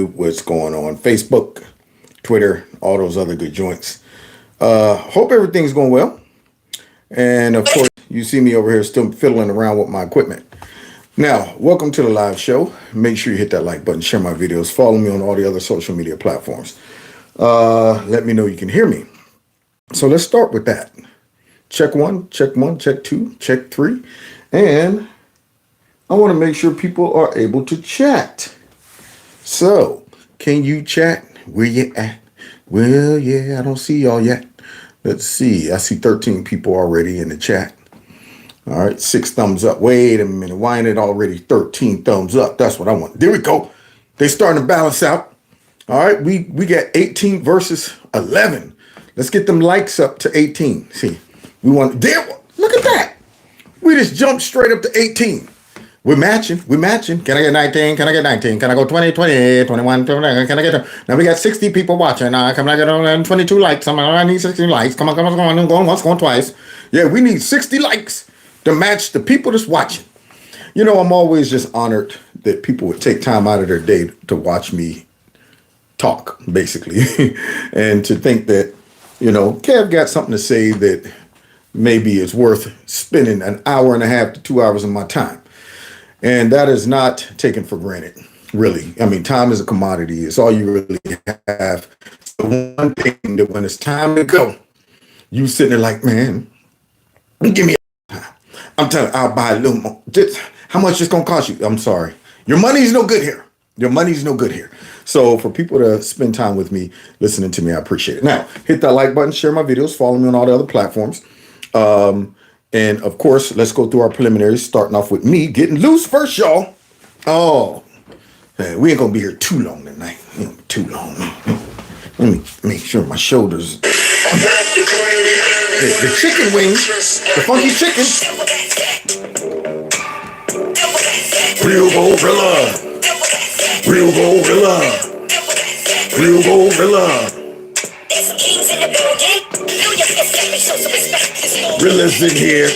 what's going on, Facebook, Twitter, all those other good joints. Hope everything's going well. And of course, you see me over here still fiddling around with my equipment. Now, welcome to the live show. Make sure you hit that like button, share my videos, follow me on all the other social media platforms. Let me know you can hear me. So let's start with that. Check one, check two, check three. And I want to make sure people are able to chat. So, can you chat? Where you at? Well, yeah, I don't see y'all yet. Let's see. I see 13 people already in the chat. All right, 6 thumbs up. Wait a minute. Why ain't it already 13 thumbs up? That's what I want. There we go. They starting to balance out. All right, we got 18 versus 11. Let's get them likes up to 18. See, we want there. Look at that. We just jumped straight up to 18. We're matching. Can I get 19? Can I get 19? Can I go 20, 20, 21, 29? Can I get now we got 60 people watching. Can I get 22 likes? I need 60 likes. Come on, going once, going twice. Yeah, we need 60 likes to match the people that's watching. You know, I'm always just honored that people would take time out of their day to watch me talk, basically. And to think that, you know, Kev got something to say that maybe is worth spending an hour and a half to 2 hours of my time. And that is not taken for granted, really. I mean, time is a commodity. It's all you really have. It's the one thing that when it's time to go, you sitting there like, man, give me time. I'm telling you, I'll buy a little more. How much it's going to cost you? I'm sorry. Your money's no good here. Your money's no good here. So for people to spend time with me, listening to me, I appreciate it. Now, hit that like button, share my videos, follow me on all the other platforms. And of course, let's go through our preliminaries, starting off with me getting loose first, y'all. Oh, man, we ain't gonna be here too long tonight. Too long. Let me make sure my shoulders. The chicken wings, the funky chicken. Real gorilla. Real gorilla. Real gorilla. Gorillas in here.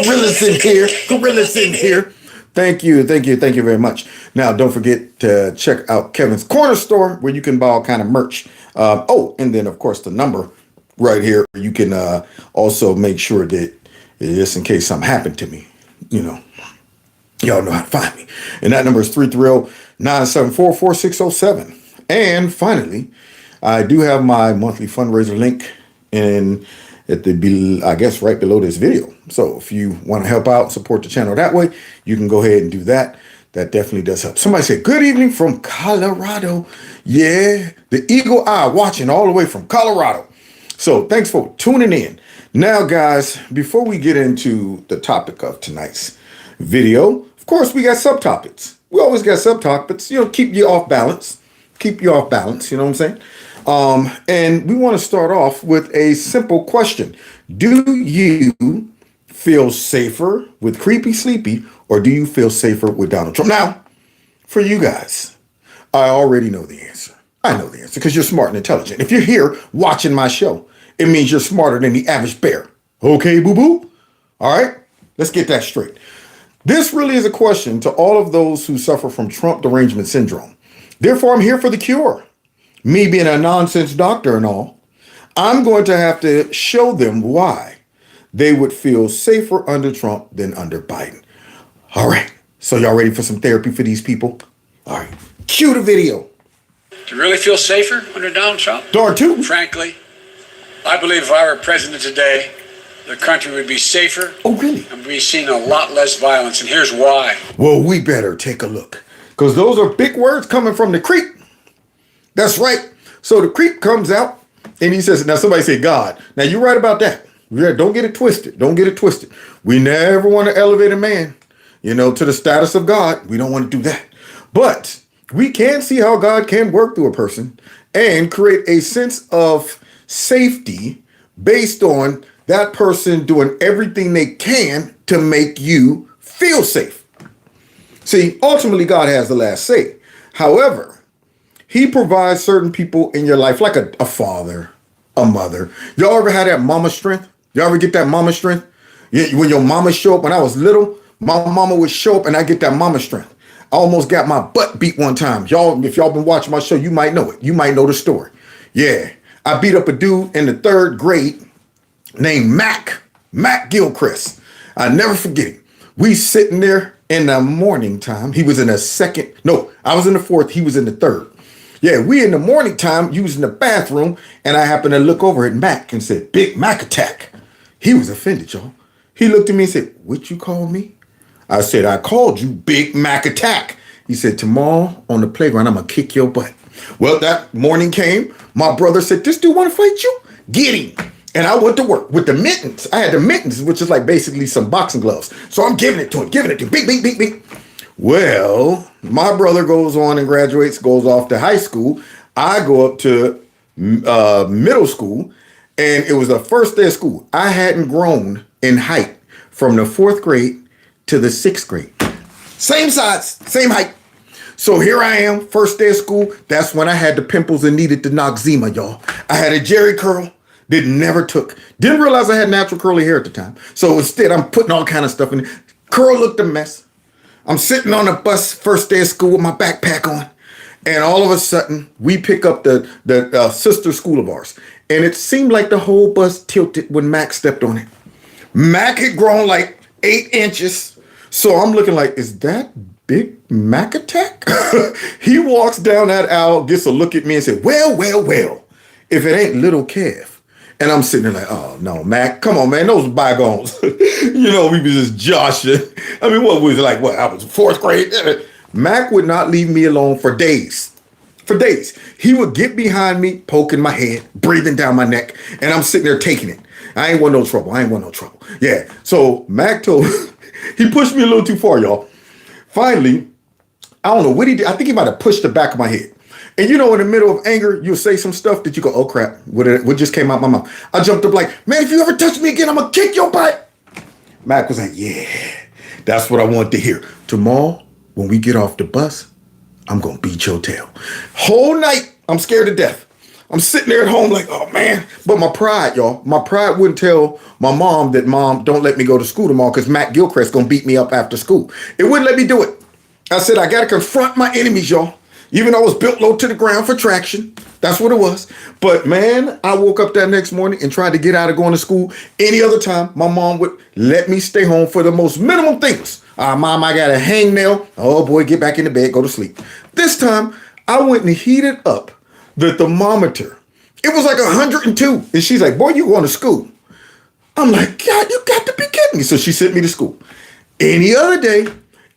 Gorillas in here. Gorillas in here. Thank you very much. Now, don't forget to check out Kevin's Corner Store where you can buy all kind of merch. And then, of course, the number right here. You can also make sure that just in case something happened to me, you know, y'all know how to find me. And that number is 330-974-4607. And finally, I do have my monthly fundraiser link at the, I guess, right below this video. So if you want to help out, support the channel that way, you can go ahead and do that. That definitely does help. Somebody said, good evening from Colorado. Yeah, the Eagle Eye watching all the way from Colorado. So thanks for tuning in. Now, guys, before we get into the topic of tonight's video, of course, we got subtopics. We always got subtopics, you know, keep you off balance. Keep you off balance, you know what I'm saying? And we want to start off with a simple question. Do you feel safer with Creepy Sleepy, or do you feel safer with Donald Trump? Now, for you guys, I already know the answer. I know the answer because you're smart and intelligent. If you're here watching my show, it means you're smarter than the average bear. Okay, boo-boo? All right, let's get that straight. This really is a question to all of those who suffer from Trump derangement syndrome. Therefore, I'm here for the cure. Me being a nonsense doctor and all, I'm going to have to show them why they would feel safer under Trump than under Biden. All right. So y'all ready for some therapy for these people? All right. Cue the video. Do you really feel safer under Donald Trump? Darn too. Frankly, I believe if I were president today, the country would be safer. Oh, really? And we'd be seeing a lot less violence. And here's why. Well, we better take a look. Because those are big words coming from the creep. That's right. So the creep comes out and he says, now somebody say God. Now you're right about that. Yeah, don't get it twisted. Don't get it twisted. We never want to elevate a man, you know, to the status of God. We don't want to do that. But we can see how God can work through a person and create a sense of safety based on that person doing everything they can to make you feel safe. See, ultimately, God has the last say. However, he provides certain people in your life, like a father, a mother. Y'all ever had that mama strength? Y'all ever get that mama strength? Yeah, when your mama show up, when I was little, my mama would show up and I get that mama strength. I almost got my butt beat one time. Y'all, if y'all been watching my show, you might know it. You might know the story. Yeah, I beat up a dude in the 3rd grade named Mac Gilchrist. I never forget him. We sitting there in the morning time. He was in the 2nd. No, I was in the 4th. He was in the 3rd. Yeah, we in the morning time using the bathroom, and I happened to look over at Mac and said, "Big Mac attack." He was offended, y'all. He looked at me and said, "What you call me?" I said, "I called you Big Mac attack." He said, "Tomorrow on the playground, I'm going to kick your butt." Well, that morning came. My brother said, "This dude want to fight you? Get him." And I went to work with the mittens. I had the mittens, which is like basically some boxing gloves. So I'm giving it to him, bing, bing, bing, bing. Well, my brother goes on and graduates, goes off to high school. I go up to middle school, and it was the first day of school. I hadn't grown in height from the 4th grade to the 6th grade. Same size, same height. So here I am, first day of school. That's when I had the pimples and needed the Noxzema, y'all. I had a Jerry curl that never took. Didn't realize I had natural curly hair at the time. So instead, I'm putting all kind of stuff in it. Curl looked a mess. I'm sitting on the bus, first day of school with my backpack on. And all of a sudden, we pick up the sister school of ours. And it seemed like the whole bus tilted when Mac stepped on it. Mac had grown like 8 inches. So I'm looking like, is that Big Mac attack? He walks down that aisle, gets a look at me and said, well, if it ain't little Kev. And I'm sitting there like, oh, no, Mac, come on, man, those bygones. You know, we was just joshing. I mean, what was it like? What, I was 4th grade? Mac would not leave me alone for days. For days. He would get behind me, poking my head, breathing down my neck, and I'm sitting there taking it. I ain't want no trouble. Yeah, so Mac told, he pushed me a little too far, y'all. Finally, I don't know what he did. I think he might have pushed the back of my head. And you know, in the middle of anger, you'll say some stuff that you go, oh crap, what just came out my mouth? I jumped up like, man, if you ever touch me again, I'm gonna kick your butt. Mac was like, yeah, that's what I want to hear. Tomorrow, when we get off the bus, I'm gonna beat your tail. Whole night, I'm scared to death. I'm sitting there at home like, oh man. But my pride, y'all, my pride wouldn't tell my mom that, Mom, don't let me go to school tomorrow because Mac Gilchrist gonna beat me up after school. It wouldn't let me do it. I said, I gotta confront my enemies, y'all. Even though I was built low to the ground for traction. That's what it was. But man, I woke up that next morning and tried to get out of going to school. Any other time, my mom would let me stay home for the most minimum things. Mom, I got a hangnail. Oh boy, get back in the bed, go to sleep. This time, I went and heated up the thermometer. It was like 102. And she's like, boy, you going to school. I'm like, God, you got to be kidding me. So she sent me to school. Any other day,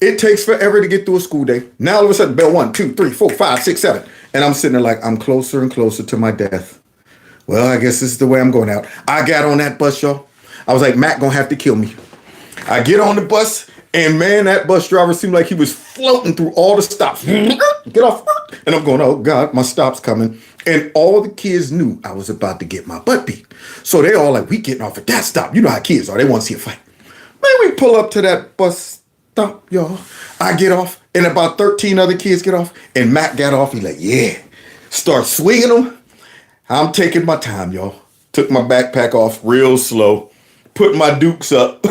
it takes forever to get through a school day. Now all of a sudden, bell 1, 2, 3, 4, 5, 6, 7. And I'm sitting there like, I'm closer and closer to my death. Well, I guess this is the way I'm going out. I got on that bus, y'all. I was like, Mac gonna have to kill me. I get on the bus, and man, that bus driver seemed like he was floating through all the stops. Get off. And I'm going, oh God, my stop's coming. And all the kids knew I was about to get my butt beat. So they all like, we getting off at that stop. You know how kids are. They want to see a fight. Man, we pull up to that bus stop, y'all. I get off, and about 13 other kids get off, and Mac got off. He's like, yeah. Start swinging them. I'm taking my time, y'all. Took my backpack off real slow. Put my dukes up.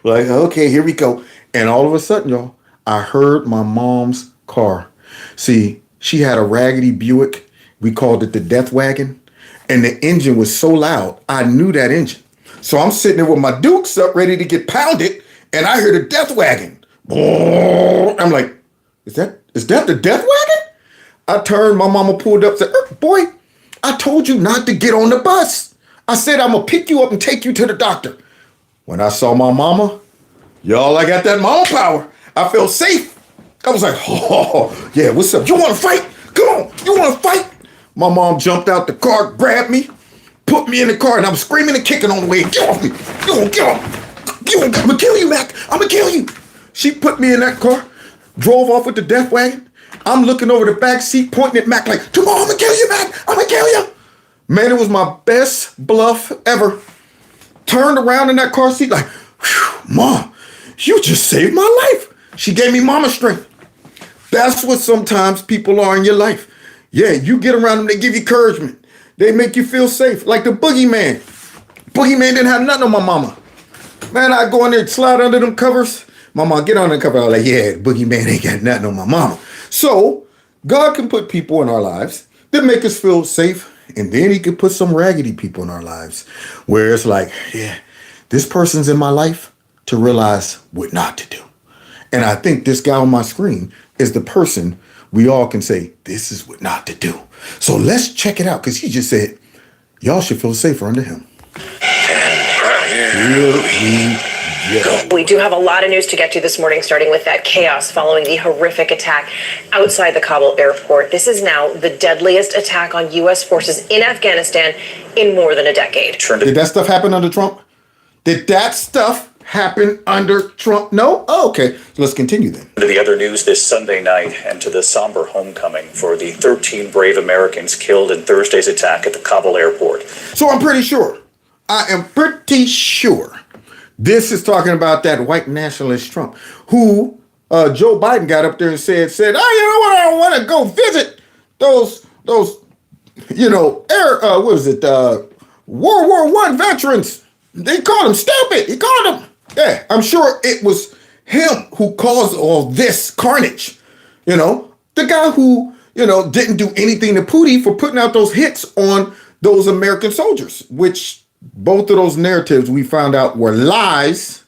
Like, okay, here we go. And all of a sudden, y'all, I heard my mom's car. See, she had a raggedy Buick. We called it the death wagon. And the engine was so loud, I knew that engine. So I'm sitting there with my dukes up, ready to get pounded, and I hear the death wagon. I'm like, is that the death wagon? I turned, my mama pulled up, said, boy, I told you not to get on the bus. I said, I'm going to pick you up and take you to the doctor. When I saw my mama, y'all, I got that mama power. I felt safe. I was like, oh, yeah, what's up? You want to fight? Come on, you want to fight? My mom jumped out the car, grabbed me, put me in the car, and I was screaming and kicking on the way. Get off me. Get off. I'm going to kill you, Mac. I'm going to kill you. She put me in that car, drove off with the death wagon. I'm looking over the back seat, pointing at Mac like, tomorrow I'm going to kill you, Mac. I'm going to kill you. Man, it was my best bluff ever. Turned around in that car seat like, Mom, you just saved my life. She gave me mama strength. That's what sometimes people are in your life. Yeah, you get around them, they give you encouragement. They make you feel safe. Like the boogeyman. Boogeyman didn't have nothing on my mama. Man, I go in there, slide under them covers, My mom, get on the cover. I was like, yeah, boogeyman ain't got nothing on my mama. So God can put people in our lives that make us feel safe. And then he can put some raggedy people in our lives where it's like, yeah, this person's in my life to realize what not to do. And I think this guy on my screen is the person we all can say, this is what not to do. So let's check it out, because he just said, y'all should feel safer under him. Here we go. We do have a lot of news to get to this morning, starting with that chaos following the horrific attack outside the Kabul airport. This is now the deadliest attack on U.S. forces in Afghanistan in more than a decade. Did that stuff happen under Trump? Did that stuff happen under Trump? No? Oh, okay. So let's continue then. To the other news this Sunday night and to the somber homecoming for the 13 brave Americans killed in Thursday's attack at the Kabul airport. So I am pretty sure this is talking about that white nationalist Trump who Joe Biden got up there and said, oh, you know what? I don't want to go visit those, World War I veterans. They called him stupid. He called him. Yeah, I'm sure it was him who caused all this carnage. The guy who, didn't do anything to Pootie for putting out those hits on those American soldiers, which both of those narratives we found out were lies.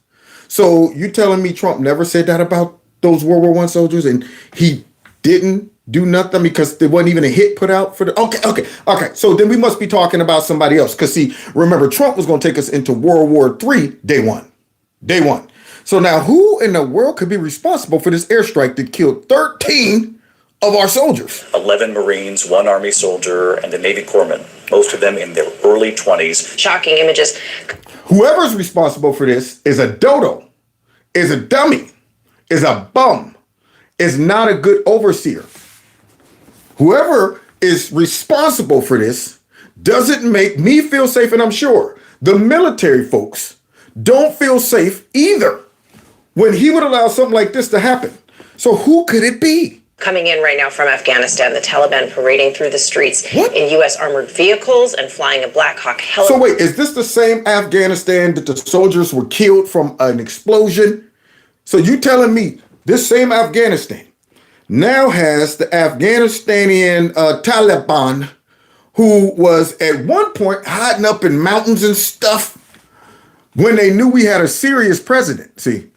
So you telling me Trump never said that about those World War I soldiers and he didn't do nothing because there wasn't even a hit put out for the... Okay. So then we must be talking about somebody else. Because see, remember, Trump was going to take us into World War III day one. So now who in the world could be responsible for this airstrike that killed 13 of our soldiers? 11 Marines, 1 Army soldier, and a Navy corpsman, most of them in their early 20s. Shocking images. Whoever's responsible for this is a dodo, is a dummy, is a bum, is not a good overseer. Whoever is responsible for this doesn't make me feel safe, and I'm sure the military folks don't feel safe either when he would allow something like this to happen. So who could it be? Coming in right now from Afghanistan, the Taliban parading through the streets in U.S. armored vehicles and flying a Black Hawk helicopter. So wait, is this the same Afghanistan that the soldiers were killed from an explosion? So you telling me this same Afghanistan now has the Afghanistani Taliban who was at one point hiding up in mountains and stuff when they knew we had a serious president. See,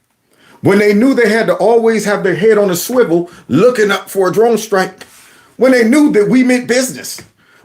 when they knew they had to always have their head on a swivel looking up for a drone strike, when they knew that we meant business.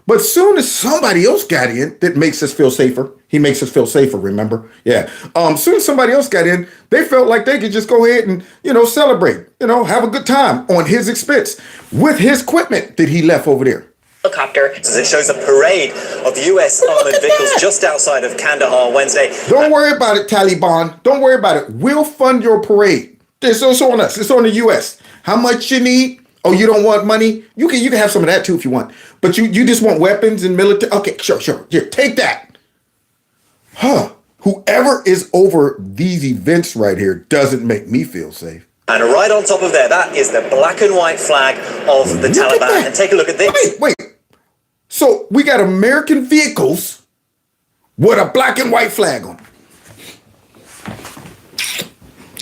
But soon as somebody else got in that makes us feel safer, he makes us feel safer, remember? Yeah. Soon as somebody else got in, they felt like they could just go ahead and, celebrate, have a good time on his expense with his equipment that he left over there. Helicopter. It shows a parade of U.S. armored vehicles just outside of Kandahar Wednesday. Don't worry about it, Taliban. Don't worry about it. We'll fund your parade. It's on us. It's on the U.S. How much you need? Oh, you don't want money? You can have some of that too if you want. But you just want weapons and military. Okay, sure. Here, take that. Whoever is over these events right here doesn't make me feel safe. And right on top of that is the black and white flag of the Taliban. And take a look at this. Wait. So we got American vehicles with a black and white flag on them.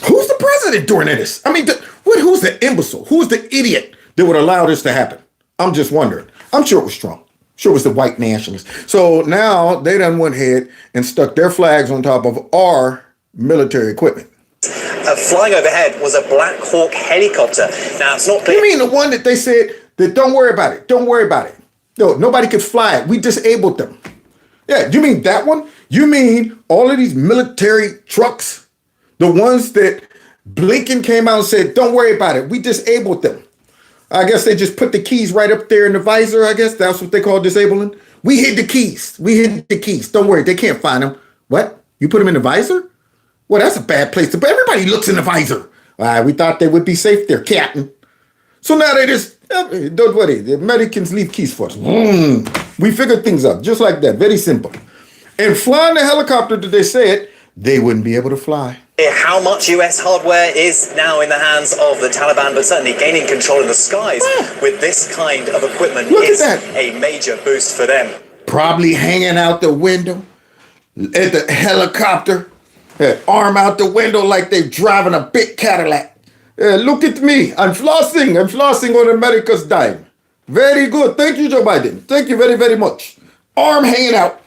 Who's the president during this? I mean, who's the imbecile? Who's the idiot that would allow this to happen? I'm just wondering. I'm sure it was Trump. Sure it was the white nationalists. So now they done went ahead and stuck their flags on top of our military equipment. Flying overhead was a Black Hawk helicopter. Now, it's not clear. You mean the one that they said that don't worry about it? Don't worry about it. No, nobody could fly it. We disabled them. Yeah, you mean that one? You mean all of these military trucks? The ones that Blinken came out and said, don't worry about it. We disabled them. I guess they just put the keys right up there in the visor. I guess that's what they call disabling. We hid the keys. Don't worry. They can't find them. What? You put them in the visor? Well, that's a bad place to put. Everybody looks in the visor. We thought they would be safe there, Captain. So now they just, don't worry. The Americans leave keys for us. We figured things out just like that. Very simple. And flying the helicopter that they said they wouldn't be able to fly. How much US hardware is now in the hands of the Taliban, but certainly gaining control of the skies with this kind of equipment is a major boost for them. Probably hanging out the window at the helicopter. Arm out the window like they're driving a big Cadillac. Look at me. I'm flossing. I'm flossing on America's dime. Very good. Thank you, Joe Biden. Thank you very, very much. Arm hanging out.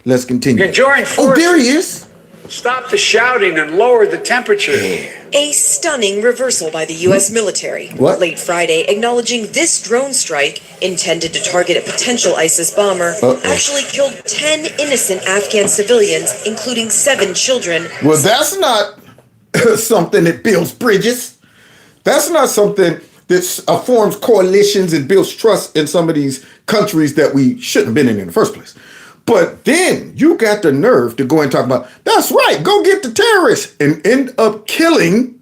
Let's continue. Join forces. Oh, there he is. Stop the shouting and lower the temperature. A stunning reversal by the U.S. military What? late Friday, acknowledging this drone strike, intended to target a potential ISIS bomber, actually killed 10 innocent Afghan civilians, including 7 children. Well, that's not something that builds bridges. That's not something that forms coalitions and builds trust in some of these countries that we shouldn't have been in the first place. But then you got the nerve to go and talk about, that's right, go get the terrorists, and end up killing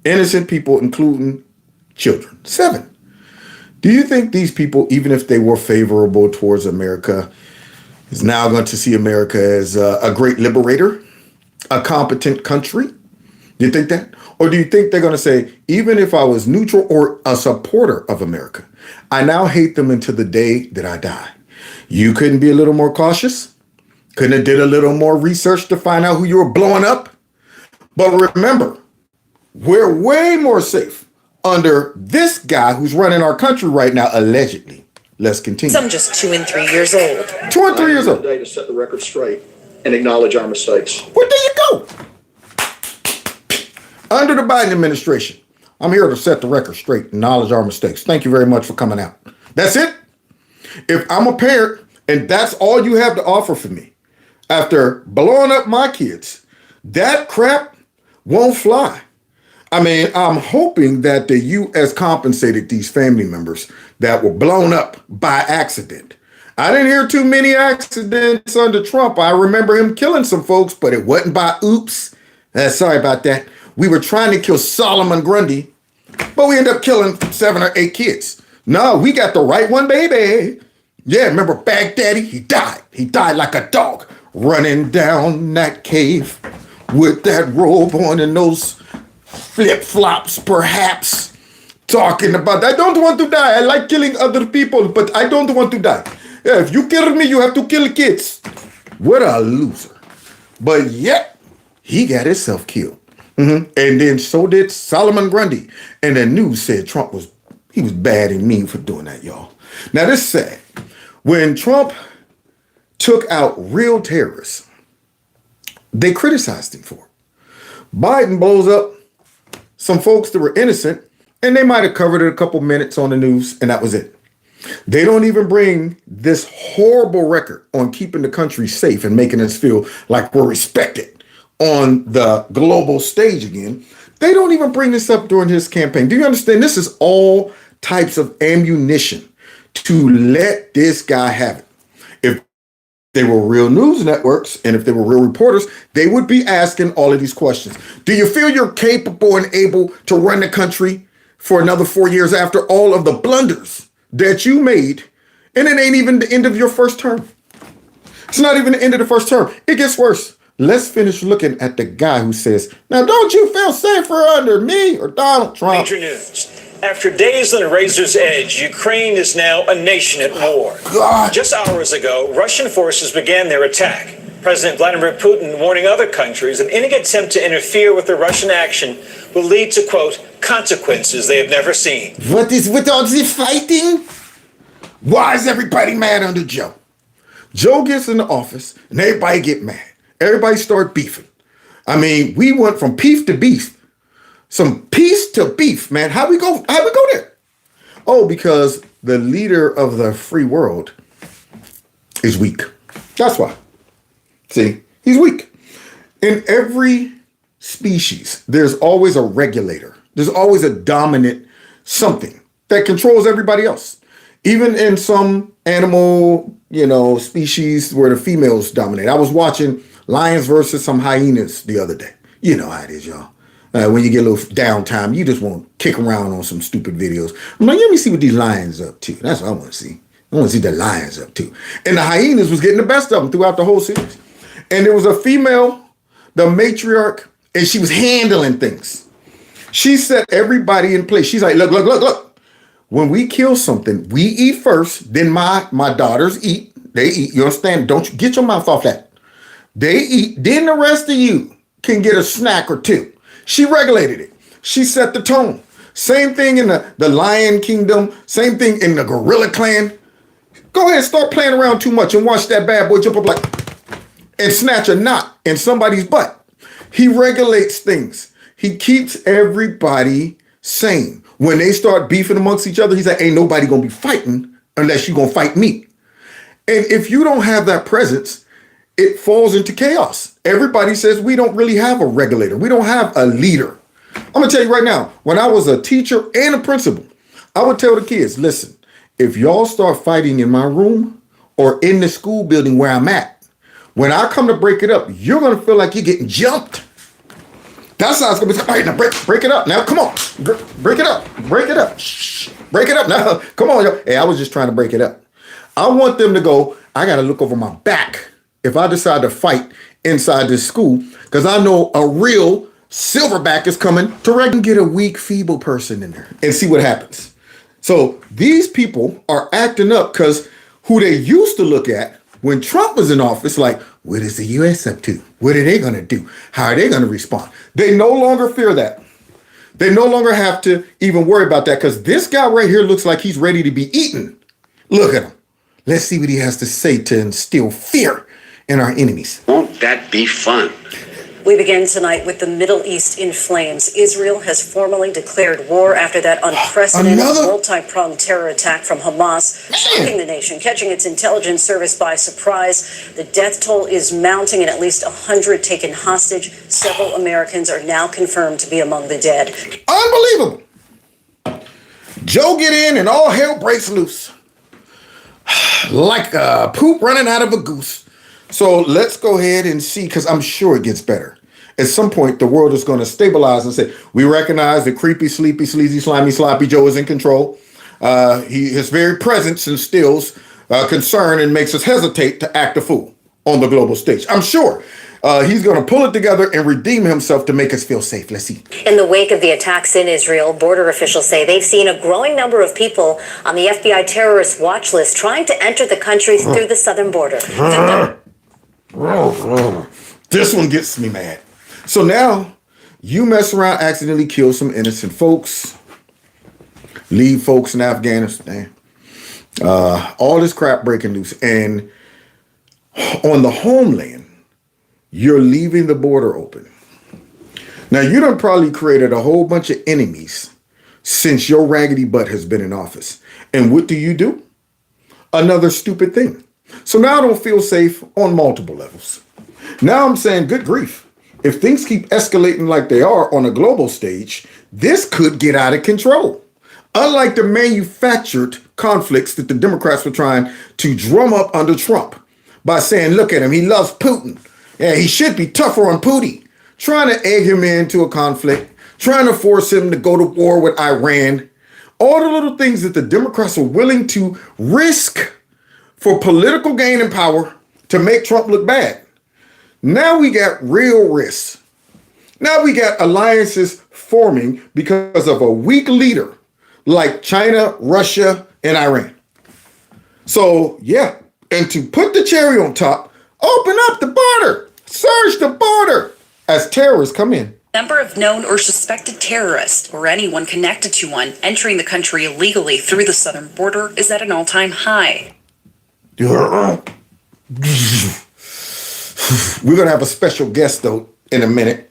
innocent people, including children. 7. Do you think these people, even if they were favorable towards America, is now going to see America as a great liberator, a competent country? Do you think that? Or do you think they're going to say, even if I was neutral or a supporter of America, I now hate them until the day that I die? You couldn't be a little more cautious? Couldn't have did a little more research to find out who you were blowing up? But remember, we're way more safe under this guy who's running our country right now, allegedly. Let's continue. Some just 2 and 3 years old. 2 and 3 years old. Today to set the record straight and acknowledge our mistakes. Well, there you go. Under the Biden administration, I'm here to set the record straight, acknowledge our mistakes. Thank you very much for coming out. That's it. If I'm a parent and that's all you have to offer for me, after blowing up my kids, that crap won't fly. I mean, I'm hoping that the U.S. compensated these family members that were blown up by accident. I didn't hear too many accidents under Trump. I remember him killing some folks, but it wasn't by oops. Sorry about that. We were trying to kill Solomon Grundy, but we ended up killing 7 or 8 kids. No, we got the right one, baby. Yeah, remember Baghdadi? He died. He died like a dog running down that cave with that robe on and those flip-flops, perhaps, talking about, I don't want to die. I like killing other people, but I don't want to die. Yeah, if you kill me, you have to kill kids. What a loser. But yet, he got himself killed. And then so did Solomon Grundy. And the news said Trump was bad and mean for doing that, y'all. Now, this is sad. When Trump took out real terrorists, they criticized him for it. Biden blows up some folks that were innocent, and they might have covered it a couple minutes on the news, and that was it. They don't even bring this horrible record on keeping the country safe and making us feel like we're respected on the global stage again. They don't even bring this up during his campaign. Do you understand? This is all types of ammunition to let this guy have it. If they were real news networks and if they were real reporters, they would be asking all of these questions. Do you feel you're capable and able to run the country for another 4 years after all of the blunders that you made? And it ain't even the end of your first term. It's not even the end of the first term. It gets worse. Let's finish looking at the guy who says, now don't you feel safer under me or Donald Trump? Major news. After days on the razor's edge, Ukraine is now a nation at war. God. Just hours ago, Russian forces began their attack. President Vladimir Putin warning other countries that any attempt to interfere with the Russian action will lead to, quote, consequences they have never seen. What is with all this fighting? Why is everybody mad under Joe? Joe gets in the office and everybody get mad. Everybody start beefing. I mean, we went from beef to beef. Some peace to beef, man. How we go there? Oh, because the leader of the free world is weak. That's why. See, he's weak. In every species, there's always a regulator. There's always a dominant something that controls everybody else. Even in some animal, species where the females dominate. I was watching lions versus some hyenas the other day. You know how it is, y'all. When you get a little downtime, you just want to kick around on some stupid videos. I'm like, let me see what these lions up to. That's what I want to see. I want to see the lions up to. And the hyenas was getting the best of them throughout the whole series. And there was a female, the matriarch, and she was handling things. She set everybody in place. She's like, look. When we kill something, we eat first. Then my daughters eat. They eat. You understand? Don't you get your mouth off that. They eat. Then the rest of you. can get a snack or two. She regulated it. She set the tone. Same thing in the Lion Kingdom. Same thing in the Gorilla Clan. Go ahead, start playing around too much and watch that bad boy jump up like and snatch a knot in somebody's butt. He regulates things. He keeps everybody sane. When they start beefing amongst each other, he's like, ain't nobody gonna be fighting unless you gonna fight me. And if you don't have that presence, it falls into chaos. Everybody says we don't really have a regulator. We don't have a leader. I'm gonna tell you right now, when I was a teacher and a principal, I would tell the kids, listen, if y'all start fighting in my room or in the school building where I'm at, when I come to break it up, you're gonna feel like you're getting jumped. That's how it's gonna be. All right, now break it up. Now, come on. Break it up. Break it up. Shh. Break it up now. Come on, yo. Hey, I was just trying to break it up. I want them to go, I gotta look over my back if I decide to fight inside this school, because I know a real silverback is coming to get a weak, feeble person in there and see what happens. So these people are acting up because who they used to look at when Trump was in office, like, what is the U.S. up to? What are they going to do? How are they going to respond? They no longer fear that. They no longer have to even worry about that because this guy right here looks like he's ready to be eaten. Look at him. Let's see what he has to say to instill fear in our enemies. Won't that be fun? We begin tonight with the Middle East in flames. Israel has formally declared war after that unprecedented multi-pronged terror attack from Hamas, shocking the nation, catching its intelligence service by surprise. The death toll is mounting and at least 100 taken hostage. Several Americans are now confirmed to be among the dead. Unbelievable. Joe get in and all hell breaks loose. Like poop running out of a goose. So let's go ahead and see, because I'm sure it gets better. At some point, the world is going to stabilize and say, we recognize the creepy, sleepy, sleazy, slimy, sloppy Joe is in control. His very presence instills concern and makes us hesitate to act a fool on the global stage. I'm sure he's going to pull it together and redeem himself to make us feel safe. Let's see. In the wake of the attacks in Israel, border officials say they've seen a growing number of people on the FBI terrorist watch list trying to enter the country through the southern border. This one gets me mad. So now you mess around, accidentally kill some innocent folks, leave folks in Afghanistan, all this crap breaking loose. And on the homeland, you're leaving the border open. Now, you done probably created a whole bunch of enemies since your raggedy butt has been in office. And what do? Another stupid thing. So now I don't feel safe on multiple levels. Now I'm saying, good grief. If things keep escalating like they are on a global stage, this could get out of control. Unlike the manufactured conflicts that the Democrats were trying to drum up under Trump by saying, look at him, he loves Putin. Yeah, he should be tougher on Putin. Trying to egg him into a conflict, trying to force him to go to war with Iran. All the little things that the Democrats are willing to risk for political gain and power to make Trump look bad. Now we got real risks. Now we got alliances forming because of a weak leader like China, Russia, and Iran. So, yeah, and to put the cherry on top, open up the border, surge the border as terrorists come in. Number of known or suspected terrorists or anyone connected to one entering the country illegally through the southern border is at an all-time high. We're going to have a special guest, though, in a minute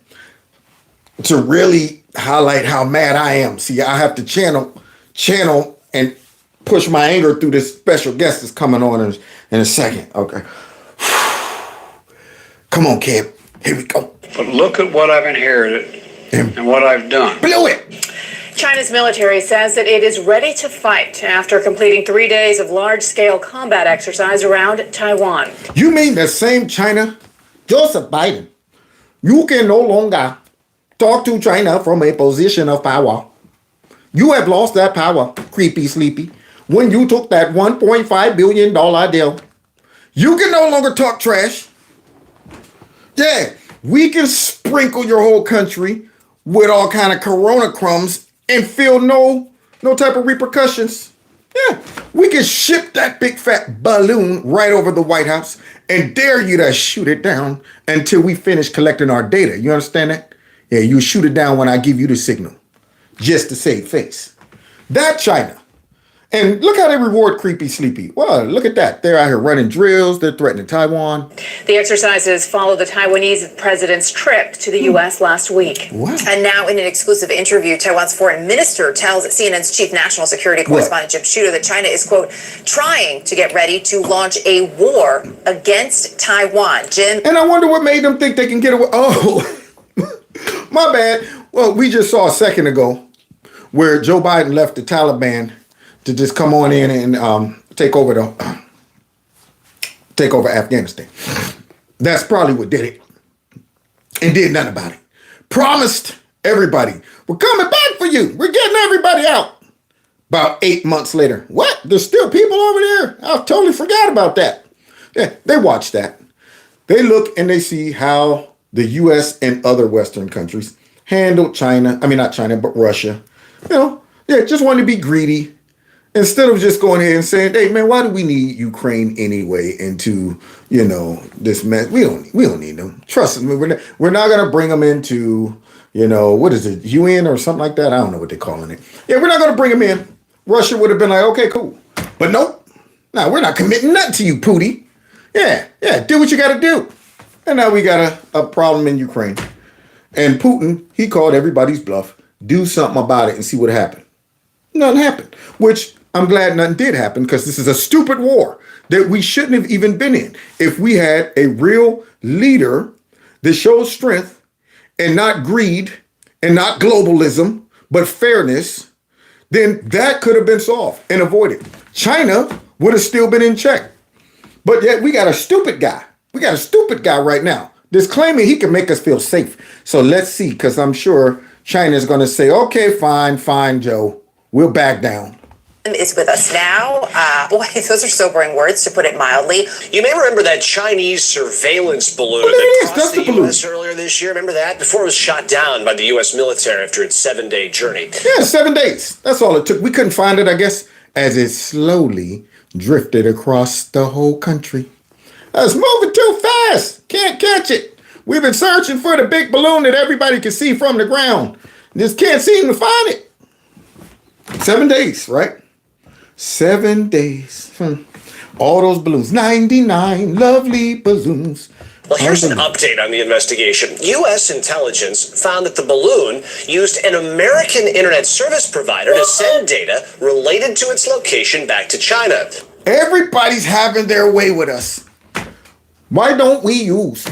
to really highlight how mad I am. See, I have to channel and push my anger through this special guest that's coming on in a second. Okay. Come on, Kev. Here we go. But look at what I've inherited and what I've done. Blew it. China's military says that it is ready to fight after completing 3 days of large-scale combat exercise around Taiwan. You mean the same China? Joseph Biden. You can no longer talk to China from a position of power. You have lost that power, creepy sleepy, when you took that $1.5 billion deal. You can no longer talk trash. Yeah, we can sprinkle your whole country with all kind of corona crumbs and feel no type of repercussions. Yeah, we can ship that big fat balloon right over the White House and dare you to shoot it down until we finish collecting our data. You understand that? Yeah, you shoot it down when I give you the signal, just to save face. That China. And look how they reward creepy sleepy. Well, look at that. They're out here running drills. They're threatening Taiwan. The exercises follow the Taiwanese president's trip to the U.S. last week. Wow. And now, in an exclusive interview, Taiwan's foreign minister tells CNN's chief national security correspondent Jim Shooter that China is, quote, trying to get ready to launch a war against Taiwan. Jim. And I wonder what made them think they can get away. Oh, my bad. Well, we just saw a second ago where Joe Biden left the Taliban to just come on in and take over Afghanistan. That's probably what did it. And did nothing about it. Promised everybody, we're coming back for you. We're getting everybody out. About 8 months later, what? There's still people over there? I totally forgot about that. Yeah, they watch that. They look and they see how the U.S. and other Western countries handled China. I mean, not China, but Russia. Just wanted to be greedy. Instead of just going ahead and saying, hey, man, why do we need Ukraine anyway into, this mess? We don't need them. Trust me, we're not going to bring them into, what is it, UN or something like that? I don't know what they're calling it. Yeah, we're not going to bring them in. Russia would have been like, okay, cool. But nope. No, we're not committing nothing to you, Pootie. Yeah, do what you got to do. And now we got a problem in Ukraine. And Putin, he called everybody's bluff. Do something about it and see what happened. Nothing happened, which I'm glad nothing did happen because this is a stupid war that we shouldn't have even been in. If we had a real leader that shows strength and not greed and not globalism, but fairness, then that could have been solved and avoided. China would have still been in check. But yet we got a stupid guy. We got a stupid guy right now that's claiming he can make us feel safe. So let's see, because I'm sure China's going to say, okay, fine, Joe. We'll back down. Is with us now. Boy, those are sobering words, to put it mildly. You may remember that Chinese surveillance balloon that crossed the U.S. earlier this year. Remember that? Before it was shot down by the U.S. military after its 7-day journey. Yeah, 7 days. That's all it took. We couldn't find it, I guess, as it slowly drifted across the whole country. It's moving too fast. Can't catch it. We've been searching for the big balloon that everybody can see from the ground. Just can't seem to find it. 7 days, right? 7 days. All those balloons. 99 lovely balloons. Well, here's an update on the investigation. U.S. intelligence found that the balloon used an American internet service provider to send data related to its location back to China. Everybody's having their way with us. Why don't we use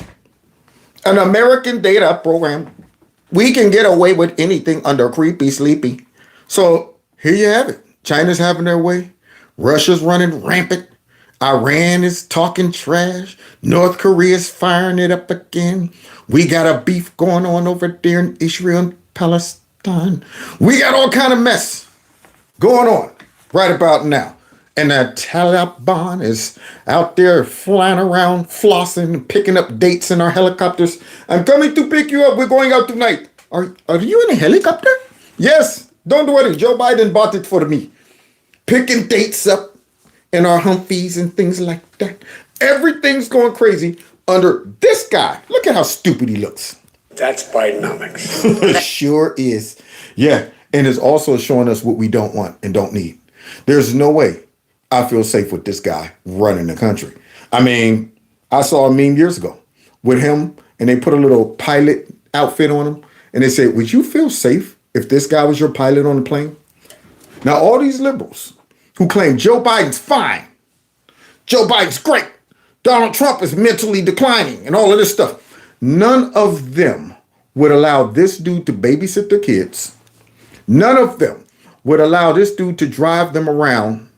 an American data program? We can get away with anything under creepy sleepy. So here you have it. China's having their way. Russia's running rampant. Iran is talking trash. North Korea's firing it up again. We got a beef going on over there in Israel and Palestine. We got all kind of mess going on right about now. And the Taliban is out there flying around, flossing, picking up dates in our helicopters. I'm coming to pick you up. We're going out tonight. Are you in a helicopter? Yes. Don't worry. Joe Biden bought it for me. Picking dates up in our Humvees and things like that. Everything's going crazy under this guy. Look at how stupid he looks. That's Bidenomics. Sure is. Yeah. And it's also showing us what we don't want and don't need. There's no way I feel safe with this guy running the country. I mean, I saw a meme years ago with him and they put a little pilot outfit on him. And they said, would you feel safe if this guy was your pilot on the plane? Now, all these liberals who claim Joe Biden's fine, Joe Biden's great, Donald Trump is mentally declining and all of this stuff, none of them would allow this dude to babysit their kids. None of them would allow this dude to drive them around.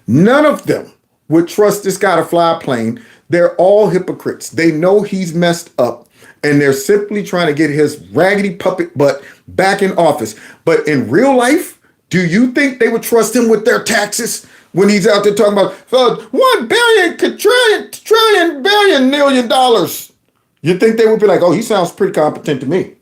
None of them would trust this guy to fly a plane. They're all hypocrites. They know he's messed up. And they're simply trying to get his raggedy puppet butt back in office. But in real life, do you think they would trust him with their taxes when he's out there talking about $1 billion, trillion, billion, million dollars? You think they would be like, oh, he sounds pretty competent to me.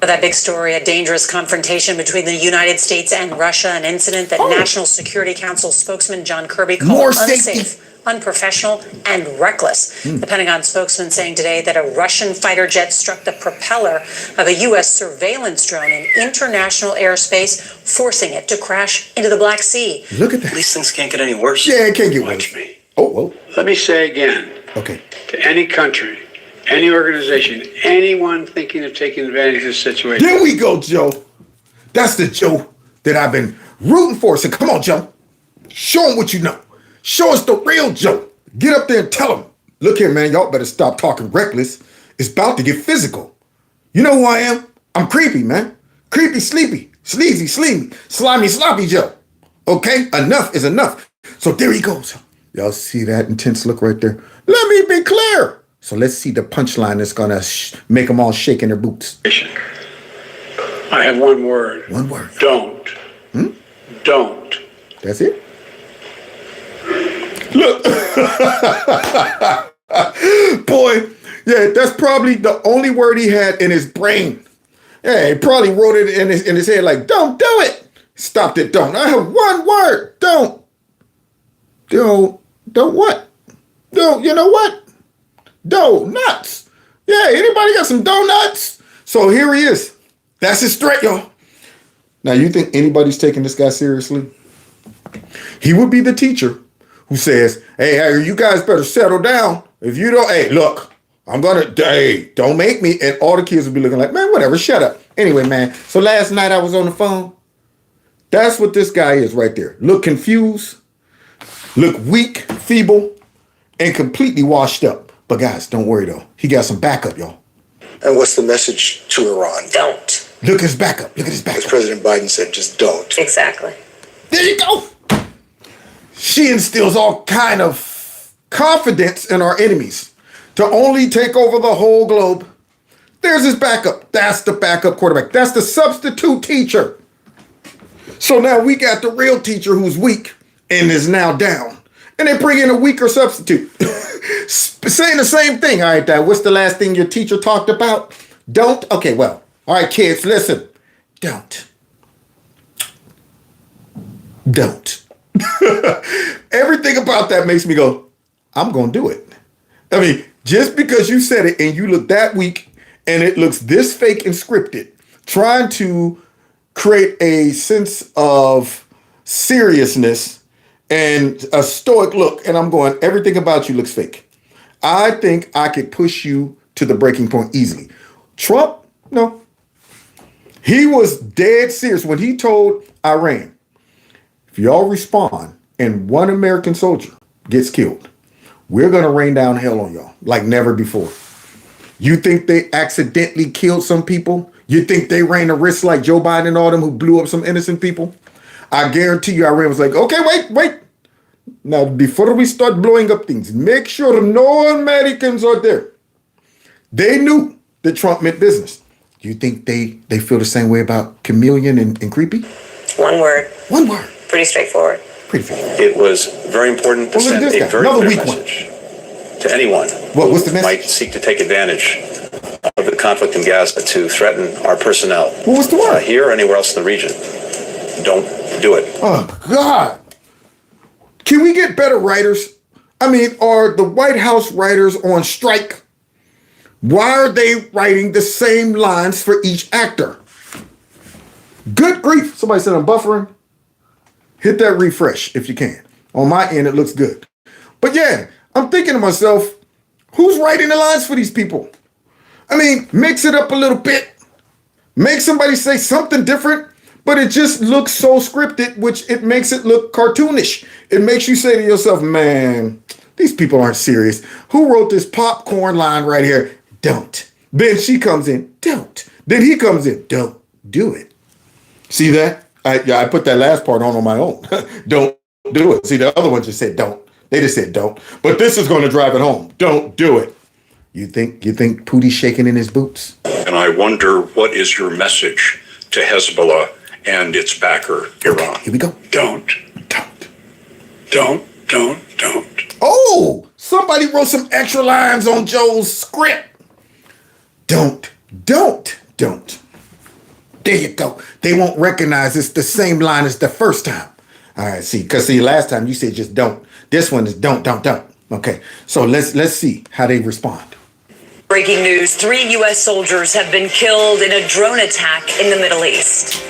That big story, a dangerous confrontation between the United States and Russia, an incident that National Security Council spokesman John Kirby called unsafe, unprofessional, and reckless. The Pentagon spokesman saying today that a Russian fighter jet struck the propeller of a U.S. surveillance drone in international airspace, forcing it to crash into the Black Sea. Look at that. These things can't get any worse. Yeah, it can't get worse. Watch me. Oh, whoa. Let me say again. Okay. To any country, any organization, anyone thinking of taking advantage of this situation. There we go, Joe. That's the Joe that I've been rooting for. So come on, Joe. Show him what you know. Show us the real Joe. Get up there and tell him. Look here, man. Y'all better stop talking reckless. It's about to get physical. You know who I am? I'm creepy, man. Creepy, sleepy, sleazy, slimy, sloppy Joe. Okay? Enough is enough. So there he goes. Y'all see that intense look right there? Let me be clear. So let's see the punchline that's going to make them all shake in their boots. I have one word. One word. Don't. Don't. That's it? Look. Boy, yeah, that's probably the only word he had in his brain. Yeah, he probably wrote it in his head like, don't do it. Stopped it, don't. I have one word. Don't. Don't what? Don't, you know what? Donuts. Yeah, anybody got some donuts? So here he is. That's his threat, y'all. Now, you think anybody's taking this guy seriously? He would be the teacher who says, hey, you guys better settle down. If you don't, hey, look, don't make me. And all the kids would be looking like, man, whatever, shut up. Anyway, man, so last night I was on the phone. That's what this guy is right there. Look confused, look weak, feeble, and completely washed up. But guys, don't worry though. He got some backup, y'all. And what's the message to Iran? Don't. Look at his backup. Look at his backup. As President Biden said, just don't. Exactly. There you go. She instills all kind of confidence in our enemies to only take over the whole globe. There's his backup. That's the backup quarterback. That's the substitute teacher. So now we got the real teacher who's weak and is now down. And they bring in a weaker substitute. Saying the same thing. All right, Dad, what's the last thing your teacher talked about? Don't? Okay, well. All right, kids, listen. Don't. Don't. Everything about that makes me go, I'm going to do it. I mean, just because you said it and you look that weak and it looks this fake and scripted, trying to create a sense of seriousness and a stoic look, and I'm going, everything about you looks fake. I think I could push you to the breaking point easily. Trump, no. He was dead serious when he told Iran, if y'all respond and one American soldier gets killed, we're going to rain down hell on y'all like never before. You think they accidentally killed some people? You think they ran a risk like Joe Biden and all them who blew up some innocent people? I guarantee you Iran was like, okay, wait. Now, before we start blowing up things, make sure no Americans are there. They knew that Trump meant business. Do you think they feel the same way about chameleon and creepy? One word. One word. Pretty straightforward. It was very important to send a very clear message to anyone what's the who might seek to take advantage of the conflict in Gaza to threaten our personnel. What's the word? Here or anywhere else in the region. Don't do it. Oh, God. Can we get better writers? I mean, are the White House writers on strike? Why are they writing the same lines for each actor? Good grief. Somebody said I'm buffering. Hit that refresh if you can. On my end, it looks good. But yeah, I'm thinking to myself, who's writing the lines for these people? I mean, mix it up a little bit. Make somebody say something different, but it just looks so scripted, which it makes it look cartoonish. It makes you say to yourself, man, these people aren't serious. Who wrote this popcorn line right here? Don't. Then she comes in, don't. Then he comes in, don't do it. See that? I put that last part on my own. Don't do it. See, the other one just said don't. They just said don't. But this is going to drive it home. Don't do it. You think Putin's shaking in his boots? And I wonder, what is your message to Hezbollah and its backer, Iran? Okay, here we go. Don't. Oh, somebody wrote some extra lines on Joe's script. Don't. There you go. They won't recognize it's the same line as the first time. All right, because last time you said just don't. This one is don't. Okay, so let's see how they respond. Breaking news, 3 U.S. soldiers have been killed in a drone attack in the Middle East.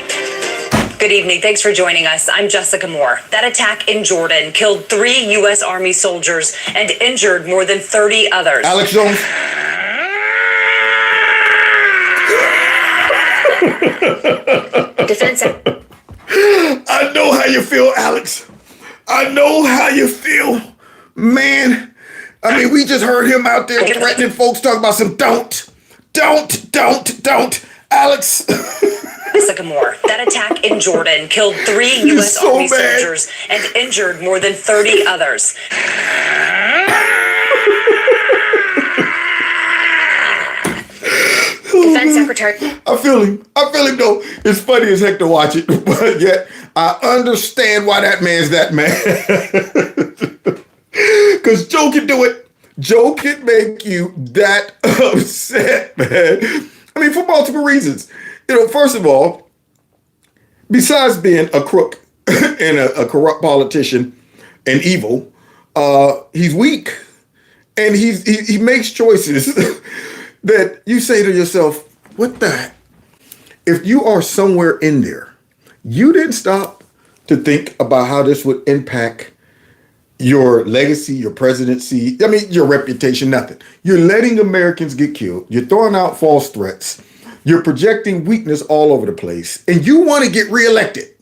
Good evening. Thanks for joining us. I'm Jessica Moore. That attack in Jordan killed 3 U.S. Army soldiers and injured more than 30 others. Alex Jones. Defense. I know how you feel, Alex. I know how you feel, man. I mean, we just heard him out there threatening folks, talking about some don't. Alex. Jessica Moore. That attack in Jordan killed 3 U.S. Army soldiers and injured more than 30 others. Defense Secretary. I feel him though. It's funny as heck to watch it, but yet I understand why that man's that man. Because Joe can do it. Joe can make you that upset, man. I mean, for multiple reasons. First of all, besides being a crook and a corrupt politician and evil, he's weak. And he makes choices that you say to yourself, what the heck? If you are somewhere in there, you didn't stop to think about how this would impact your legacy, your presidency, I mean, your reputation, nothing. You're letting Americans get killed. You're throwing out false threats. You're projecting weakness all over the place. And you want to get reelected.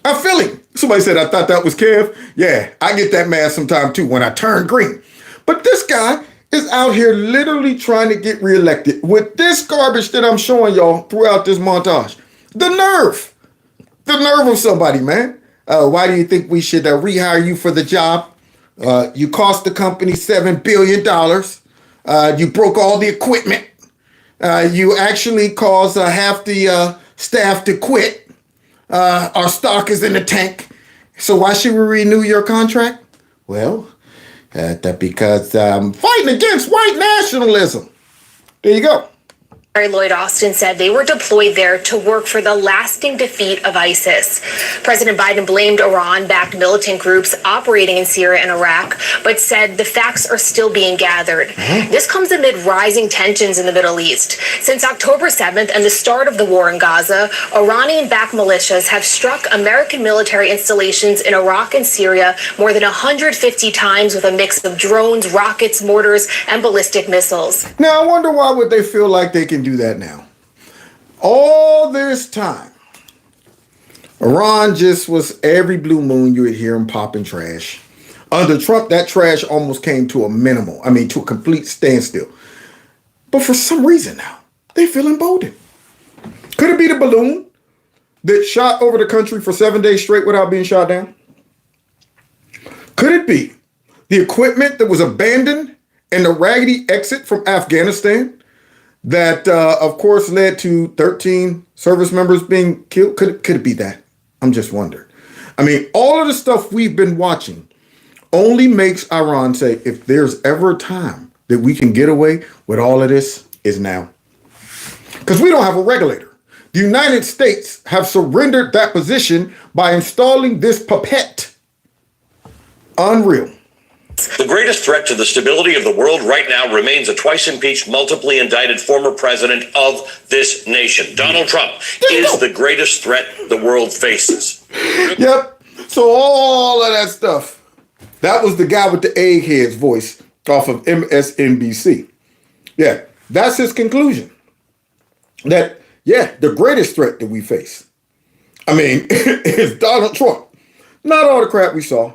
I feel him. Somebody said, I thought that was Kev. Yeah, I get that mad sometime too when I turn green. But this guy is out here literally trying to get reelected with this garbage that I'm showing y'all throughout this montage. The nerve of somebody, man. Why do you think we should rehire you for the job? You cost the company $7 billion. You broke all the equipment. You actually caused half the staff to quit. Our stock is in the tank. So why should we renew your contract? Well, that because I'm fighting against white nationalism. There you go. Lloyd Austin said they were deployed there to work for the lasting defeat of ISIS. President Biden blamed Iran-backed militant groups operating in Syria and Iraq, but said the facts are still being gathered. This comes amid rising tensions in the Middle East. Since October 7th and the start of the war in Gaza, Iranian-backed militias have struck American military installations in Iraq and Syria more than 150 times with a mix of drones, rockets, mortars, and ballistic missiles. Now, I wonder why would they feel like they can do that now? All this time, Iran just was every blue moon you would hear him popping trash. Under Trump, that trash almost came to a minimal. I mean, to a complete standstill. But for some reason now, they feel emboldened. Could it be the balloon that shot over the country for 7 days straight without being shot down? Could it be the equipment that was abandoned and the raggedy exit from Afghanistan that, of course, led to 13 service members being killed? Could it be that? I'm just wondering. I mean, all of the stuff we've been watching only makes Iran say, if there's ever a time that we can get away with all of this, is now. Because we don't have a regulator. The United States have surrendered that position by installing this puppet. Unreal. The greatest threat to the stability of the world right now remains a twice-impeached, multiply indicted former president of this nation. Donald Trump is the greatest threat the world faces. Yep. So all of that stuff, that was the guy with the egghead's voice off of MSNBC. Yeah, that's his conclusion. That, yeah, the greatest threat that we face, I mean, is Donald Trump. Not all the crap we saw.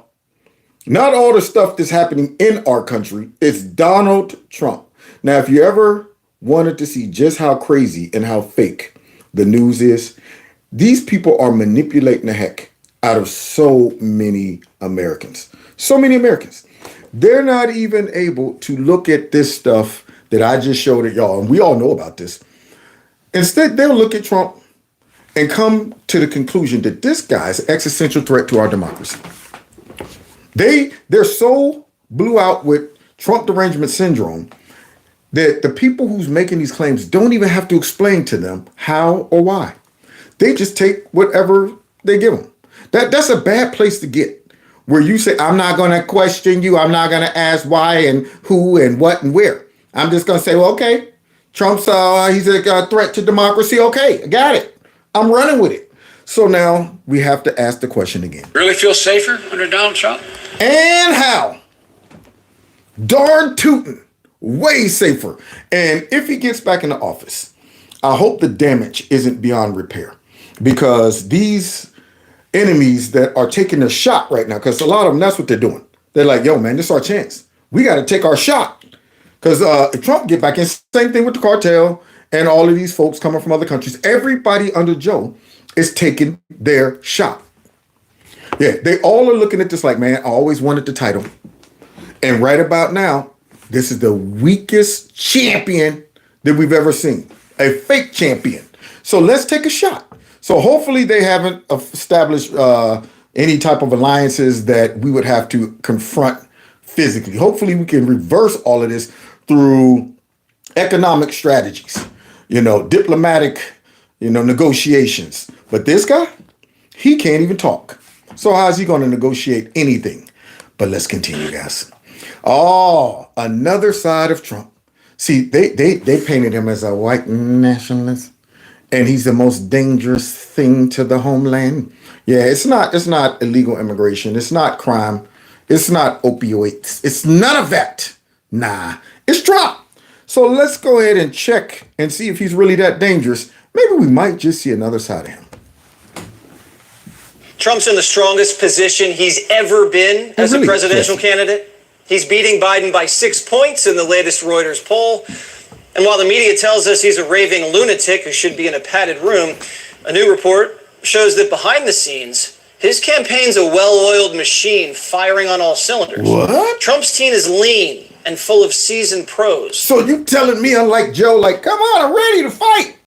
Not all the stuff that's happening in our country. It's Donald Trump. Now, if you ever wanted to see just how crazy and how fake the news is, these people are manipulating the heck out of so many Americans. So many Americans. They're not even able to look at this stuff that I just showed at y'all, and we all know about this. Instead, they'll look at Trump and come to the conclusion that this guy is an existential threat to our democracy. They're so blew out with Trump derangement syndrome that the people who's making these claims don't even have to explain to them how or why. They just take whatever they give them. That's a bad place to get, where you say, I'm not going to question you. I'm not going to ask why and who and what and where. I'm just going to say, well, okay, Trump's he's a threat to democracy. Okay, I got it. I'm running with it. So now we have to ask the question again. Really feel safer under Donald Trump? And how? Darn tootin'. Way safer. And if he gets back into office, I hope the damage isn't beyond repair, because these enemies that are taking a shot right now, because a lot of them, that's what they're doing. They're like, yo, man, this is our chance. We got to take our shot. Because if Trump get back in, same thing with the cartel and all of these folks coming from other countries. Everybody under Joe is taking their shot. Yeah, they all are looking at this like, man, I always wanted the title. And right about now, this is the weakest champion that we've ever seen. A fake champion. So let's take a shot. So hopefully they haven't established any type of alliances that we would have to confront physically. Hopefully we can reverse all of this through economic strategies, diplomatic, negotiations. But this guy, he can't even talk. So how's he going to negotiate anything? But let's continue, guys. Oh, another side of Trump. See, they painted him as a white nationalist, and he's the most dangerous thing to the homeland. Yeah, it's not illegal immigration. It's not crime. It's not opioids. It's none of that. Nah, it's Trump. So let's go ahead and check and see if he's really that dangerous. Maybe we might just see another side of him. Trump's in the strongest position he's ever been as a presidential candidate. He's beating Biden by 6 points in the latest Reuters poll. And while the media tells us he's a raving lunatic who should be in a padded room, a new report shows that behind the scenes, his campaign's a well-oiled machine firing on all cylinders. What? Trump's team is lean and full of seasoned pros. So you telling me, unlike Joe, like, come on, I'm ready to fight.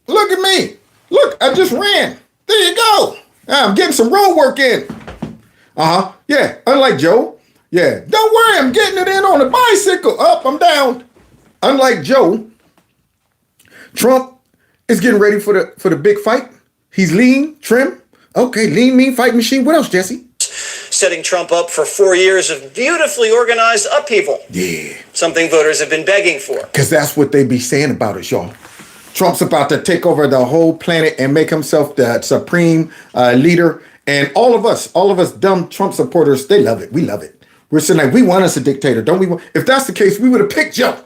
Look at me. Look, I just ran. There you go. I'm getting some road work in. Yeah, unlike Joe. Yeah, don't worry, I'm getting it in on a bicycle. Up, I'm down. Unlike Joe, Trump is getting ready for the big fight. He's lean, trim. Okay, lean, mean, fight machine. What else, Jesse? Setting Trump up for 4 years of beautifully organized upheaval. Yeah. Something voters have been begging for. Because that's what they be saying about us, y'all. Trump's about to take over the whole planet and make himself the supreme leader. And all of us dumb Trump supporters, they love it. We love it. We're saying like, we want us a dictator, don't we? If that's the case, we would have picked Joe.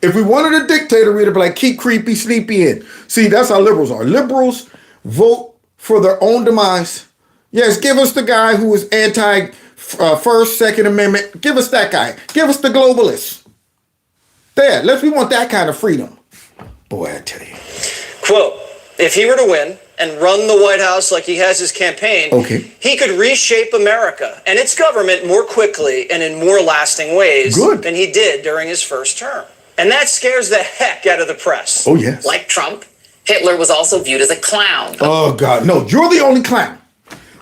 If we wanted a dictator, we'd have been like, keep creepy, sleepy in. See, that's how liberals are. Liberals vote for their own demise. Yes, give us the guy who is anti-First, Second Amendment. Give us that guy. Give us the globalists. There, we want that kind of freedom. Boy, I tell you. Quote, if he were to win and run the White House like he has his campaign, he could reshape America and its government more quickly and in more lasting ways than he did during his first term. And that scares the heck out of the press. Oh, yes. Like Trump, Hitler was also viewed as a clown. Oh, God. No, you're the only clown.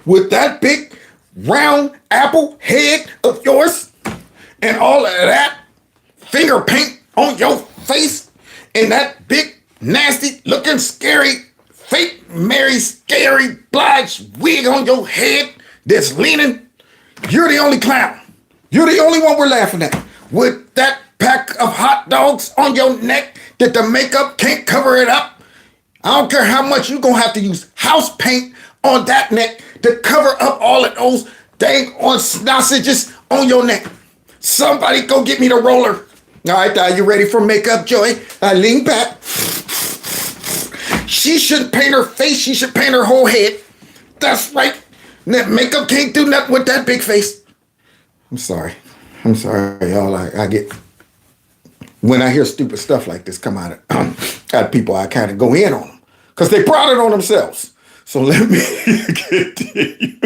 With that big, round apple head of yours and all of that finger paint on your face and that big, nasty looking, scary, fake Mary Scary Blige wig on your head that's leaning, you're the only clown. You're the only one we're laughing at. With that pack of hot dogs on your neck that the makeup can't cover it up. I don't care how much you're going to have to use house paint on that neck to cover up all of those dang on sausages on your neck. Somebody go get me the roller. All right, are you ready for makeup, Joy? I lean back. She shouldn't paint her face. She should paint her whole head. That's right. That makeup can't do nothing with that big face. I'm sorry, y'all. I get, when I hear stupid stuff like this come out of people, I kind of go in on them because they brought it on themselves. So let me continue.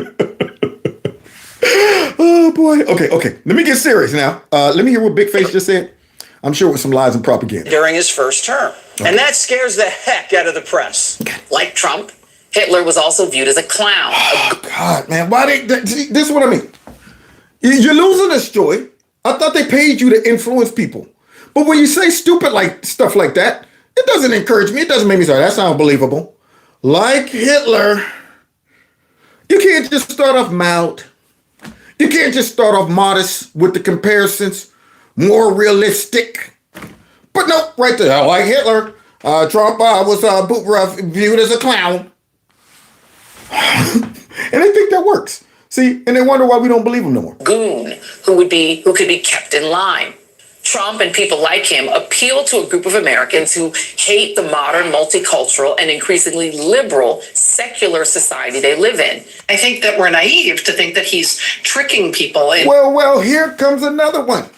Oh, boy. Okay. Let me get serious now. Let me hear what Big Face just said. I'm sure it was some lies and propaganda. During his first term. And that scares the heck out of the press. Like Trump, Hitler was also viewed as a clown. Oh, God, man. See, this is what I mean. You're losing this, Joy. I thought they paid you to influence people. But when you say stupid like stuff like that, it doesn't encourage me. It doesn't make me say, that sounds believable. Like Hitler, you can't just start off mild. You can't just start off modest with the comparisons, more realistic. But no, right there, like Hitler, Trump was viewed as a clown. And they think that works. See, and they wonder why we don't believe him no more. Goon who could be kept in line. Trump and people like him appeal to a group of Americans who hate the modern, multicultural, and increasingly liberal, secular society they live in. I think that we're naive to think that he's tricking people. Well, here comes another one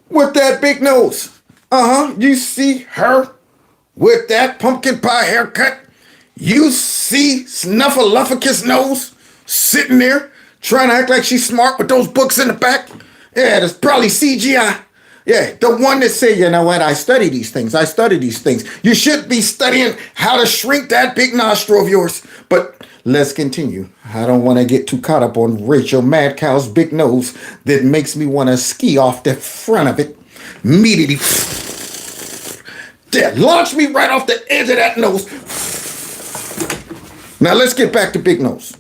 with that big nose. You see her with that pumpkin pie haircut? You see Snuffleupagus nose sitting there trying to act like she's smart with those books in the back? Yeah, that's probably CGI. Yeah, the one that say, you know what, I study these things. You should be studying how to shrink that big nostril of yours. But let's continue. I don't want to get too caught up on Rachel Madcow's big nose that makes me want to ski off the front of it. Immediately, there, launch me right off the edge of that nose. Now let's get back to Big Nose.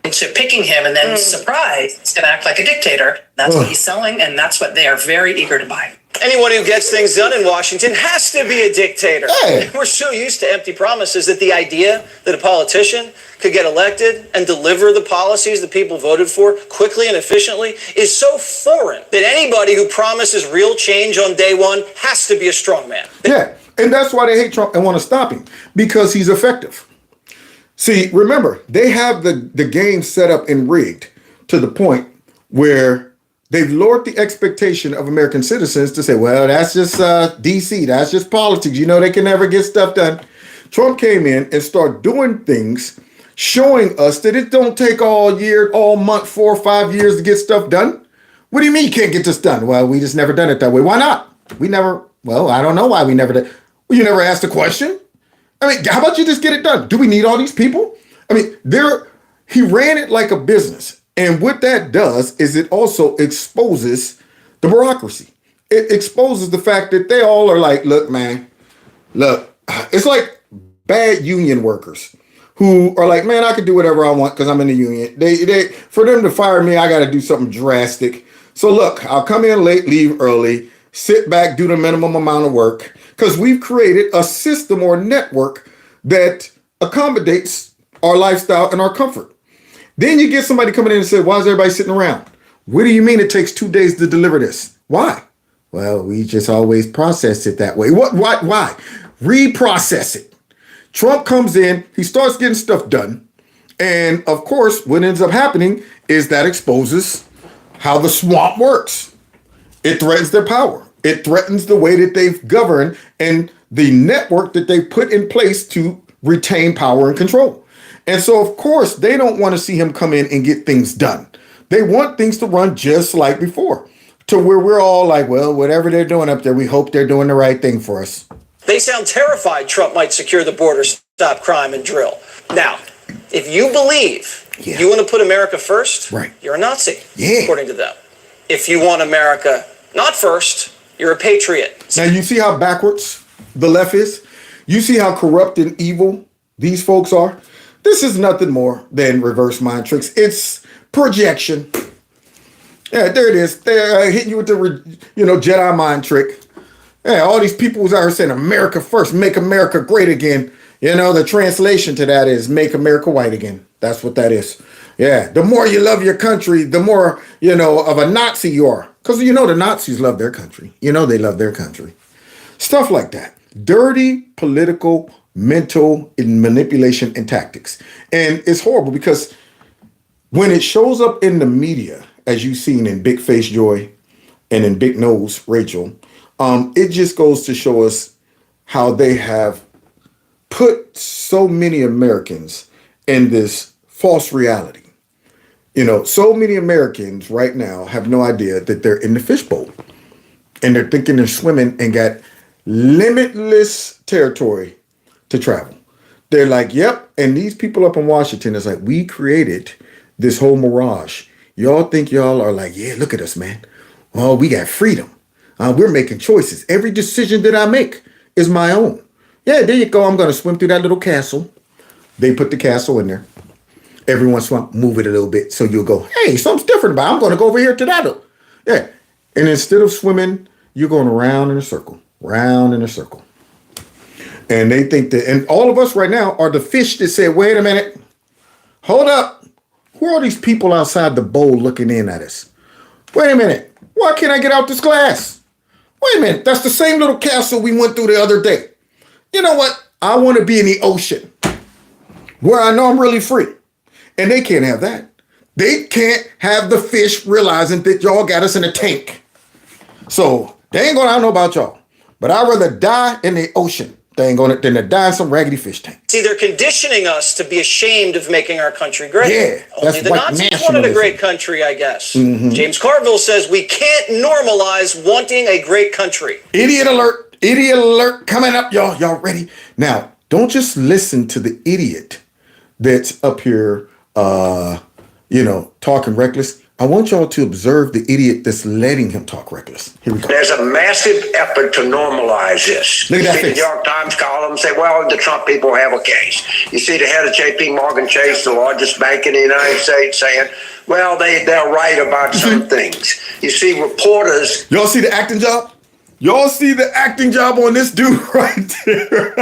To picking him and then surprise, he's going to act like a dictator. That's what he's selling, and that's what they are very eager to buy. Anyone who gets things done in Washington has to be a dictator. Hey. We're so used to empty promises that the idea that a politician could get elected and deliver the policies that people voted for quickly and efficiently is so foreign that anybody who promises real change on day one has to be a strongman. Yeah, and that's why they hate Trump and want to stop him, because he's effective. See, remember, they have the game set up and rigged to the point where they've lowered the expectation of American citizens to say, well, that's just DC, that's just politics. You know, they can never get stuff done. Trump came in and started doing things, showing us that it don't take all year, all month, 4 or 5 years to get stuff done. What do you mean you can't get this done? Well, we just never done it that way. Why not? I don't know why we never did. Well, you never asked the question. I mean, how about you just get it done? Do we need all these people? I mean, he ran it like a business. And what that does is it also exposes the bureaucracy. It exposes the fact that they all are like, look, man, it's like bad union workers who are like, man, I can do whatever I want because I'm in the union. For them to fire me, I got to do something drastic. So look, I'll come in late, leave early, sit back, do the minimum amount of work, because we've created a system or network that accommodates our lifestyle and our comfort. Then you get somebody coming in and say, why is everybody sitting around? What do you mean it takes 2 days to deliver this? Why? Well, we just always process it that way. Why? Reprocess it. Trump comes in, he starts getting stuff done. And of course, what ends up happening is that exposes how the swamp works. It threatens their power. It threatens the way that they've governed and the network that they've put in place to retain power and control. And so, of course, they don't want to see him come in and get things done. They want things to run just like before, to where we're all like, well, whatever they're doing up there, we hope they're doing the right thing for us. They sound terrified Trump might secure the border, stop crime, and drill. Now, if you believe you want to put America first, right, you're a Nazi, yeah, according to them. If you want America not first, you're a patriot. Now, you see how backwards the left is? You see how corrupt and evil these folks are? This is nothing more than reverse mind tricks. It's projection. Yeah, there it is. They're hitting you with the, Jedi mind trick. Yeah, all these people who's out here saying America first, make America great again. The translation to that is make America white again. That's what that is. Yeah, the more you love your country, the more, of a Nazi you are. Because, the Nazis love their country. They love their country. Stuff like that. Dirty political, mental manipulation and tactics. And it's horrible because when it shows up in the media, as you've seen in Big Face Joy and in Big Nose Rachel, it just goes to show us how they have put so many Americans in this false reality. So many Americans right now have no idea that they're in the fishbowl and they're thinking they're swimming and got limitless territory to travel. They're like, yep. And these people up in Washington is like, we created this whole mirage. Y'all think y'all are like, yeah, look at us, man. Oh, we got freedom. We're making choices. Every decision that I make is my own. Yeah, there you go. I'm going to swim through that little castle. They put the castle in there. Every once in a while, move it a little bit. So you'll go, hey, something's different about it. I'm going to go over here to that. Yeah. And instead of swimming, you're going around in a circle, round in a circle. And they think that, and all of us right now are the fish that said, wait a minute, hold up. Who are these people outside the bowl looking in at us? Wait a minute. Why can't I get out this glass? Wait a minute. That's the same little castle we went through the other day. You know what? I want to be in the ocean where I know I'm really free. And they can't have that. They can't have the fish realizing that y'all got us in a tank. So they ain't gonna, I don't know about y'all, but I'd rather die in the ocean than to die in some raggedy fish tank. See, they're conditioning us to be ashamed of making our country great. Yeah, only the Nazis wanted a great country, I guess. James Carville says we can't normalize wanting a great country. Idiot alert. Idiot alert coming up, y'all. Y'all ready? Now, don't just listen to the idiot that's up here, talking reckless. I want y'all to observe the idiot that's letting him talk reckless. Here we go. There's a massive effort to normalize this. Look at that see face. The New York Times column say, well, the Trump people have a case. You see the head of J.P. Morgan Chase, the largest bank in the United States, saying, well, they're right about some things. You see reporters. Y'all see the acting job? Y'all see the acting job on this dude right there?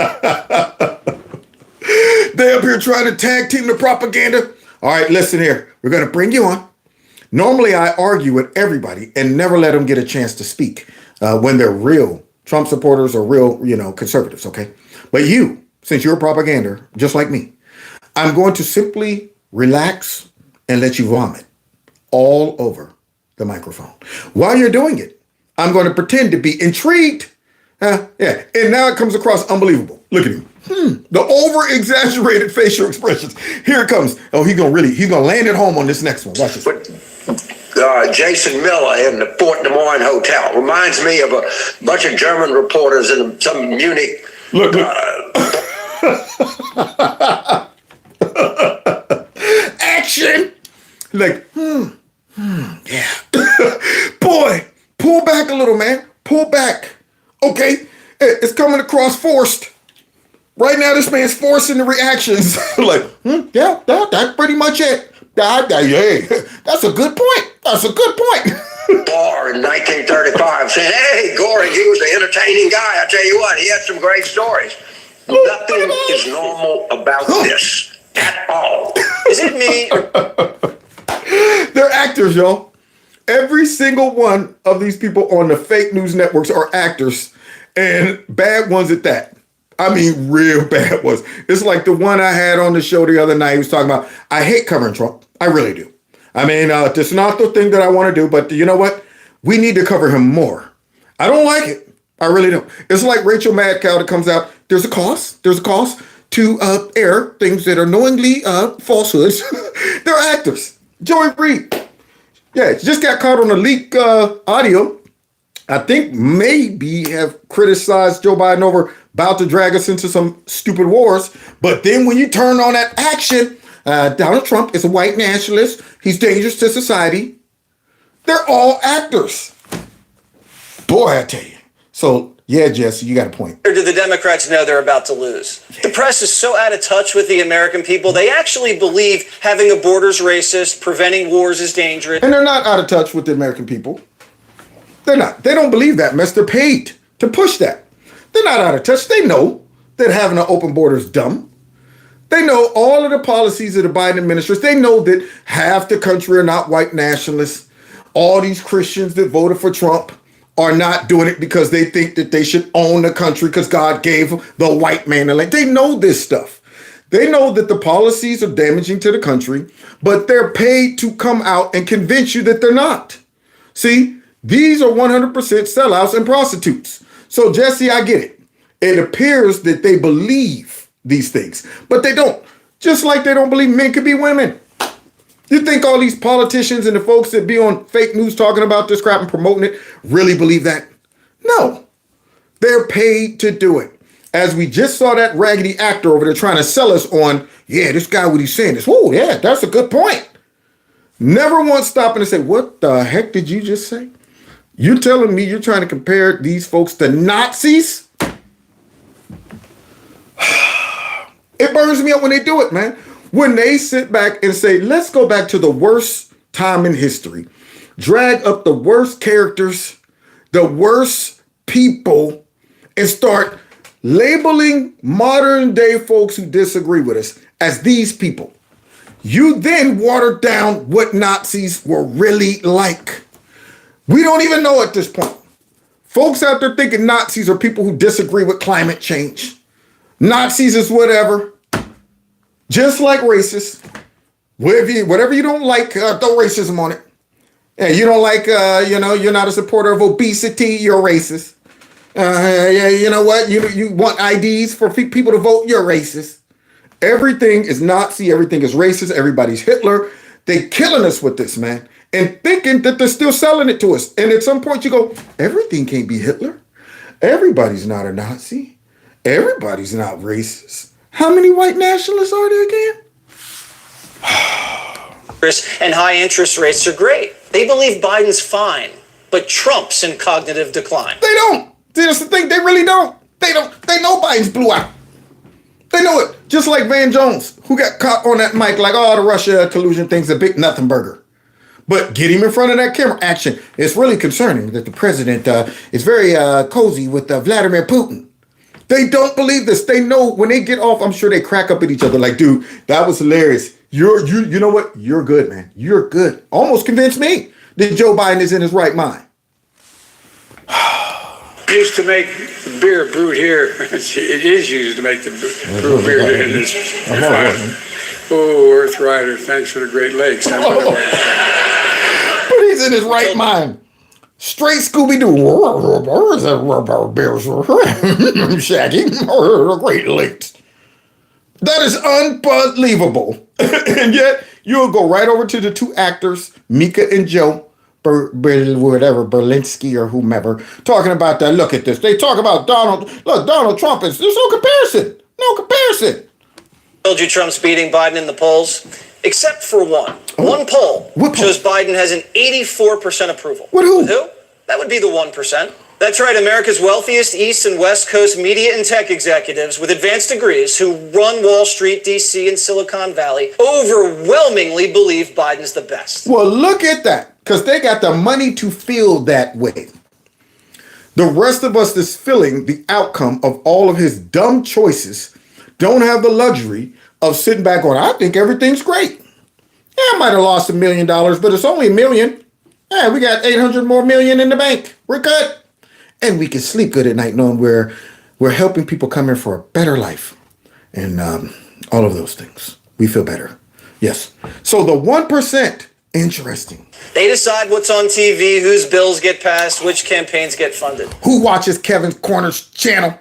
They up here trying to tag team the propaganda. All right, listen here. We're going to bring you on. Normally, I argue with everybody and never let them get a chance to speak when they're real Trump supporters or real, conservatives, okay? But you, since you're a propaganda, just like me, I'm going to simply relax and let you vomit all over the microphone. While you're doing it, I'm going to pretend to be intrigued. And now it comes across unbelievable. Look at him. The over-exaggerated facial expressions. Here it comes. Oh, he's gonna land it home on this next one. Watch this. Jason Miller in the Fort Des Moines Hotel reminds me of a bunch of German reporters in some Munich. Look. Action. Like, yeah. Boy, pull back a little, man. Pull back. Okay, it's coming across forced. Right now, this man's forcing the reactions. Yeah, that's pretty much it. Hey, that's a good point. That's a good point. Barr in 1935 saying, hey, Goring, he was an entertaining guy. I tell you what, he had some great stories. Nothing is normal about this at all. Is it me? They're actors, y'all. Every single one of these people on the fake news networks are actors, and bad ones at that. I mean, real bad ones. It's like the one I had on the show the other night. He was talking about, I hate covering Trump. I really do. I mean, it's not the thing that I want to do, but you know what? We need to cover him more. I don't like it. I really don't. It's like Rachel Madcow that comes out. There's a cost. There's a cost to air things that are knowingly falsehoods. They're actors. Joey Reid. Yeah, just got caught on a leak audio. I think maybe have criticized Joe Biden over about to drag us into some stupid wars. But then when you turn on that action, Donald Trump is a white nationalist. He's dangerous to society. They're all actors. Boy, I tell you. So, yeah, Jesse, you got a point. Or do the Democrats know they're about to lose? The press is so out of touch with the American people, they actually believe having a border's racist, preventing wars is dangerous. And they're not out of touch with the American people. They're not. They don't believe that mess. They're paid to push that. They're not out of touch. They know that having an open border is dumb. They know all of the policies of the Biden administration. They know that half the country are not white nationalists. All these Christians that voted for Trump are not doing it because they think that they should own the country because God gave the white man the land. They know this stuff. They know that the policies are damaging to the country, but they're paid to come out and convince you that they're not. See? These are 100% sellouts and prostitutes. So, Jesse, I get it. It appears that they believe these things, but they don't. Just like they don't believe men could be women. You think all these politicians and the folks that be on fake news talking about this crap and promoting it really believe that? No. They're paid to do it. As we just saw that raggedy actor over there trying to sell us on, yeah, this guy, what he's saying is, oh, yeah, that's a good point. Never once stopping to say, what the heck did you just say? You telling me you're trying to compare these folks to Nazis? It burns me up when they do it, man. When they sit back and say, let's go back to the worst time in history, drag up the worst characters, the worst people, and start labeling modern day folks who disagree with us as these people. You then water down what Nazis were really like. We don't even know at this point. Folks out there thinking Nazis are people who disagree with climate change. Nazis is whatever. Just like racists. Whatever you don't like, throw racism on it. And you don't like, you're not a supporter of obesity, you're racist. You know what? You want IDs for people to vote, you're racist. Everything is Nazi, everything is racist, everybody's Hitler. They killing us with this, man. And thinking that they're still selling it to us. And at some point you go, everything can't be Hitler. Everybody's not a Nazi. Everybody's not racist. How many white nationalists are there again? And high interest rates are great. They believe Biden's fine, but Trump's in cognitive decline. They don't. That's the thing. They really don't. They don't. They know Biden's blew out. They know it. Just like Van Jones, who got caught on that mic like, oh, the Russia collusion thing's a big nothing burger. But get him in front of that camera. Action. It's really concerning that the president is very cozy with Vladimir Putin. They don't believe this. They know when they get off, I'm sure they crack up at each other like, dude, that was hilarious. You know what? You're good, man. You're good. Almost convinced me that Joe Biden is in his right mind. Used to make beer brewed here. It is used to make the brew beer in this refinery. Oh, Earth Rider, thanks for the Great Lakes. But he's in his right mind. Straight Scooby-Doo. Shaggy. Great Lakes. That is unbelievable. And yet, you'll go right over to the two actors, Mika and Joe, Berlinski or whomever, talking about that. Look at this. They talk about Donald. Look, Donald Trump is, there's no comparison. No comparison. Told you Trump's beating Biden in the polls, except for one. One poll shows Biden has an 84% approval. With who? That would be the 1%. That's right, America's wealthiest East and West Coast media and tech executives with advanced degrees who run Wall Street, D.C., and Silicon Valley overwhelmingly believe Biden's the best. Well, look at that, because they got the money to feel that way. The rest of us that's feeling the outcome of all of his dumb choices don't have the luxury of sitting back on, I think everything's great. Yeah, I might have lost $1 million, but it's only $1 million. Yeah, we got 800 more million in the bank. We're good. And we can sleep good at night knowing we're helping people come in for a better life. And all of those things. We feel better. Yes. So the 1%, interesting. They decide what's on TV, whose bills get passed, which campaigns get funded. Who watches Kevin Corner's channel?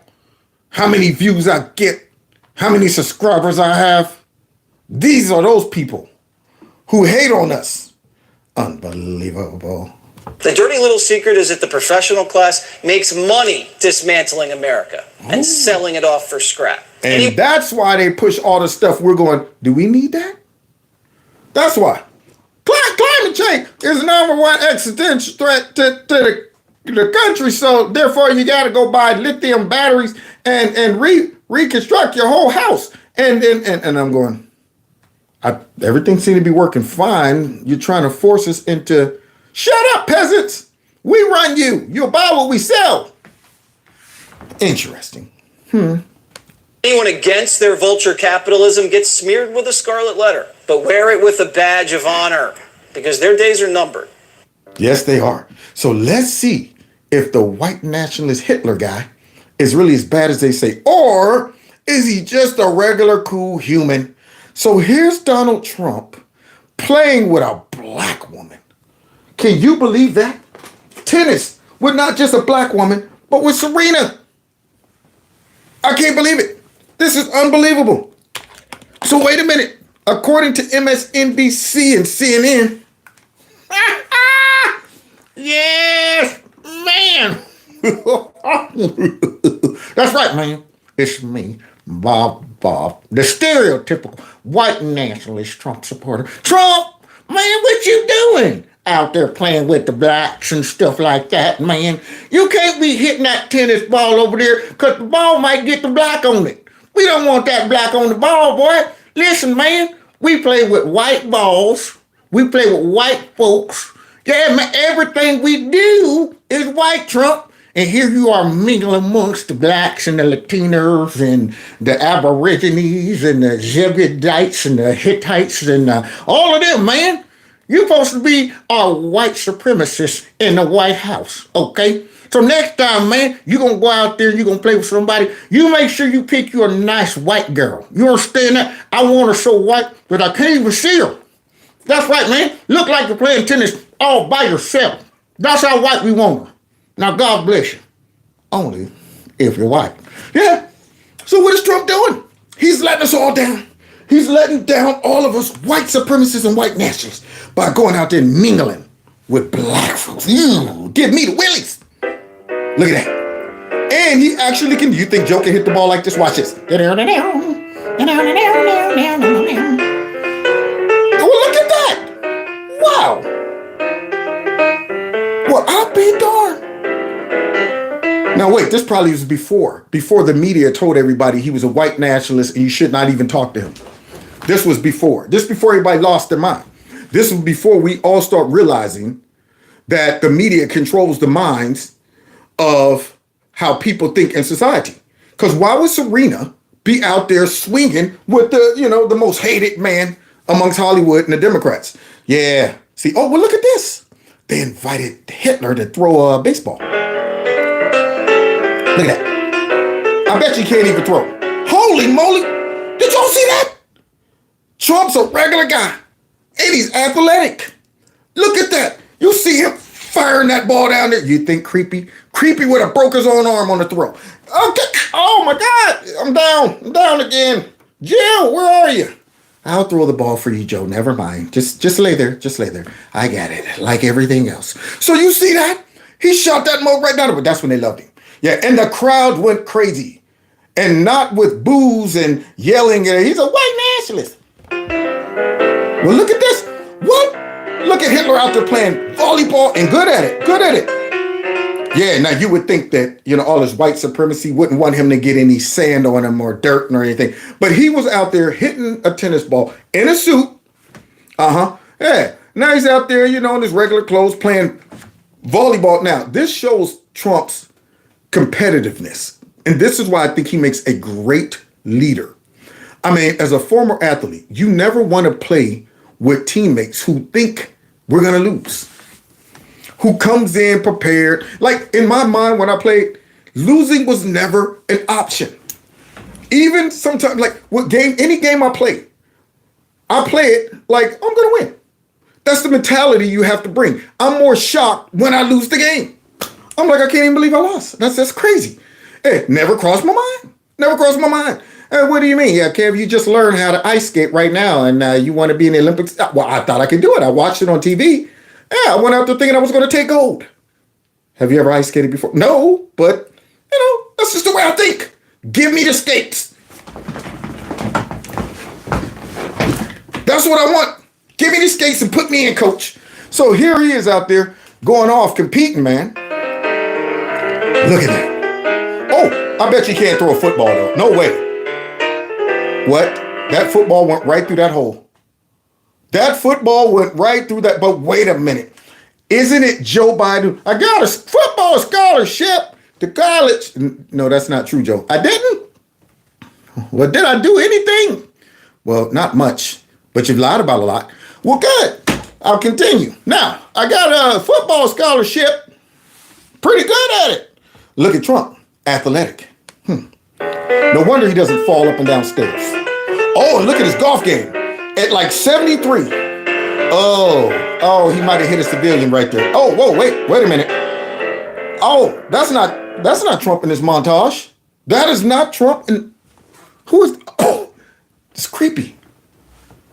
How many views I get? How many subscribers I have? These are those people who hate on us. Unbelievable. The dirty little secret is that the professional class makes money dismantling America and selling it off for scrap. And that's why they push all the stuff we're going, do we need that? That's why. Climate change is the #1 existential threat to the country. So therefore you got to go buy lithium batteries and reconstruct your whole house. And I'm going, everything seems to be working fine. You're trying to force us into, shut up, peasants. We run you. You'll buy what we sell. Interesting. Anyone against their vulture capitalism gets smeared with a scarlet letter, but wear it with a badge of honor because their days are numbered. Yes, they are. So let's see if the white nationalist Hitler guy is really as bad as they say, or is he just a regular cool human? So here's Donald Trump playing with a black woman. Can you believe that? Tennis with not just a black woman, but with Serena. I can't believe it. This is unbelievable. So wait a minute. According to MSNBC and CNN, yes, man. That's right, man. It's me, Bob, the stereotypical white nationalist Trump supporter. Trump, man, what you doing out there playing with the blacks and stuff like that, man? You can't be hitting that tennis ball over there because the ball might get the black on it. We don't want that black on the ball, boy. Listen, man, we play with white balls. We play with white folks. Yeah, man, everything we do is white, Trump. And here you are mingling amongst the blacks and the Latinos and the Aborigines and the Jebusites and the Hittites and all of them, man. You're supposed to be a white supremacist in the White House, okay? So next time, man, you're going to go out there, you're going to play with somebody, you make sure you pick you a nice white girl. You understand that? I want her so white that I can't even see her. That's right, man. Look like you're playing tennis all by yourself. That's how white we want her. Now, God bless you. Only if you're white. Yeah. So what is Trump doing? He's letting us all down. He's letting down all of us white supremacists and white nationalists by going out there and mingling with black folks. You give me the willies. Look at that. And he actually can, you think Joe can hit the ball like this? Watch this. Oh, look at that. Wow. Well, I'll be darned. Now wait, this probably was before the media told everybody he was a white nationalist and you should not even talk to him. This was before. This before everybody lost their mind. This was before we all start realizing that the media controls the minds of how people think in society. Because why would Serena be out there swinging with the most hated man amongst Hollywood and the Democrats? Yeah. See, oh, well, look at this. They invited Hitler to throw a baseball. Look at that. I bet you can't even throw. Holy moly. Did y'all see that? Trump's a regular guy. And he's athletic. Look at that. You see him firing that ball down there. You think creepy? Creepy with a broke his own arm on the throw. Okay. Oh my God. I'm down. I'm down again. Jill, where are you? I'll throw the ball for you, Joe. Never mind. Just lay there. Just lay there. I got it. Like everything else. So you see that? He shot that mug right down. But that's when they loved him. Yeah, and the crowd went crazy. And not with boos and yelling. He's a white nationalist. Well, look at this. What? Look at Hitler out there playing volleyball and good at it. Good at it. Yeah, now you would think that, all his white supremacy wouldn't want him to get any sand on him or dirt or anything. But he was out there hitting a tennis ball in a suit. Yeah. Now he's out there, in his regular clothes playing volleyball. Now, this shows Trump's competitiveness. And this is why I think he makes a great leader. I mean, as a former athlete, you never want to play with teammates who think we're going to lose, who comes in prepared. Like in my mind, when I played, losing was never an option. Even sometimes, like any game I play it like I'm going to win. That's the mentality you have to bring. I'm more shocked when I lose the game. I'm like, I can't even believe I lost. That's crazy. Hey, never crossed my mind. Never crossed my mind. What do you mean? Yeah, Kev, you just learned how to ice skate right now and you want to be in the Olympics? Well, I thought I could do it. I watched it on TV. Yeah, I went out there thinking I was going to take gold. Have you ever ice skated before? No, but, that's just the way I think. Give me the skates. That's what I want. Give me the skates and put me in, coach. So here he is out there going off, competing, man. Look at that. Oh, I bet you can't throw a football, though. No way. What? That football went right through that hole. That football went right through that. But wait a minute. Isn't it Joe Biden? I got a football scholarship to college. No, that's not true, Joe. I didn't. Well, did I do anything? Well, not much. But you've lied about a lot. Well, good. I'll continue. Now, I got a football scholarship. Pretty good at it. Look at Trump. Athletic. No wonder he doesn't fall up and down stairs. Oh, and look at his golf game. At like 73. Oh, he might have hit a civilian right there. Oh, whoa, wait a minute. Oh, that's not Trump in this montage. That is not Trump. Who is, it's creepy.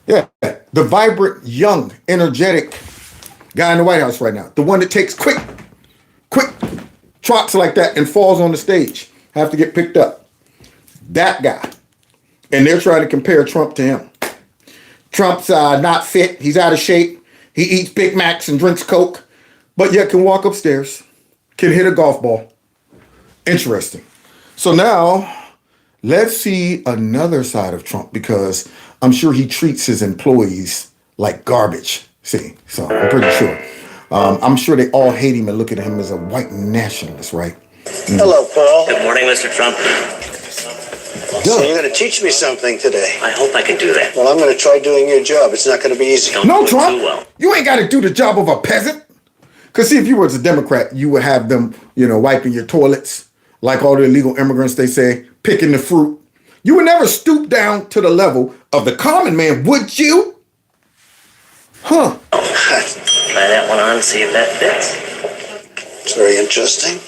Yeah, the vibrant, young, energetic guy in the White House right now. The one that takes quick trots like that and falls on the stage. Have to get picked up. That guy. And they're trying to compare Trump to him. Trump's not fit. He's out of shape. He eats Big Macs and drinks Coke, but yet can walk upstairs, can hit a golf ball. Interesting. So now let's see another side of Trump, because I'm sure he treats his employees like garbage. See, so I'm pretty sure. I'm sure they all hate him and look at him as a white nationalist, right? Hello, Paul. Good morning, Mr. Trump. So you're going to teach me something today. I hope I can do that. Well, I'm going to try doing your job. It's not going to be easy. No, Trump, you ain't got to do the job of a peasant. Because see, if you were a Democrat, you would have them, wiping your toilets, like all the illegal immigrants, they say, picking the fruit. You would never stoop down to the level of the common man, would you? Huh. Try that one on and see if that fits. It's very interesting.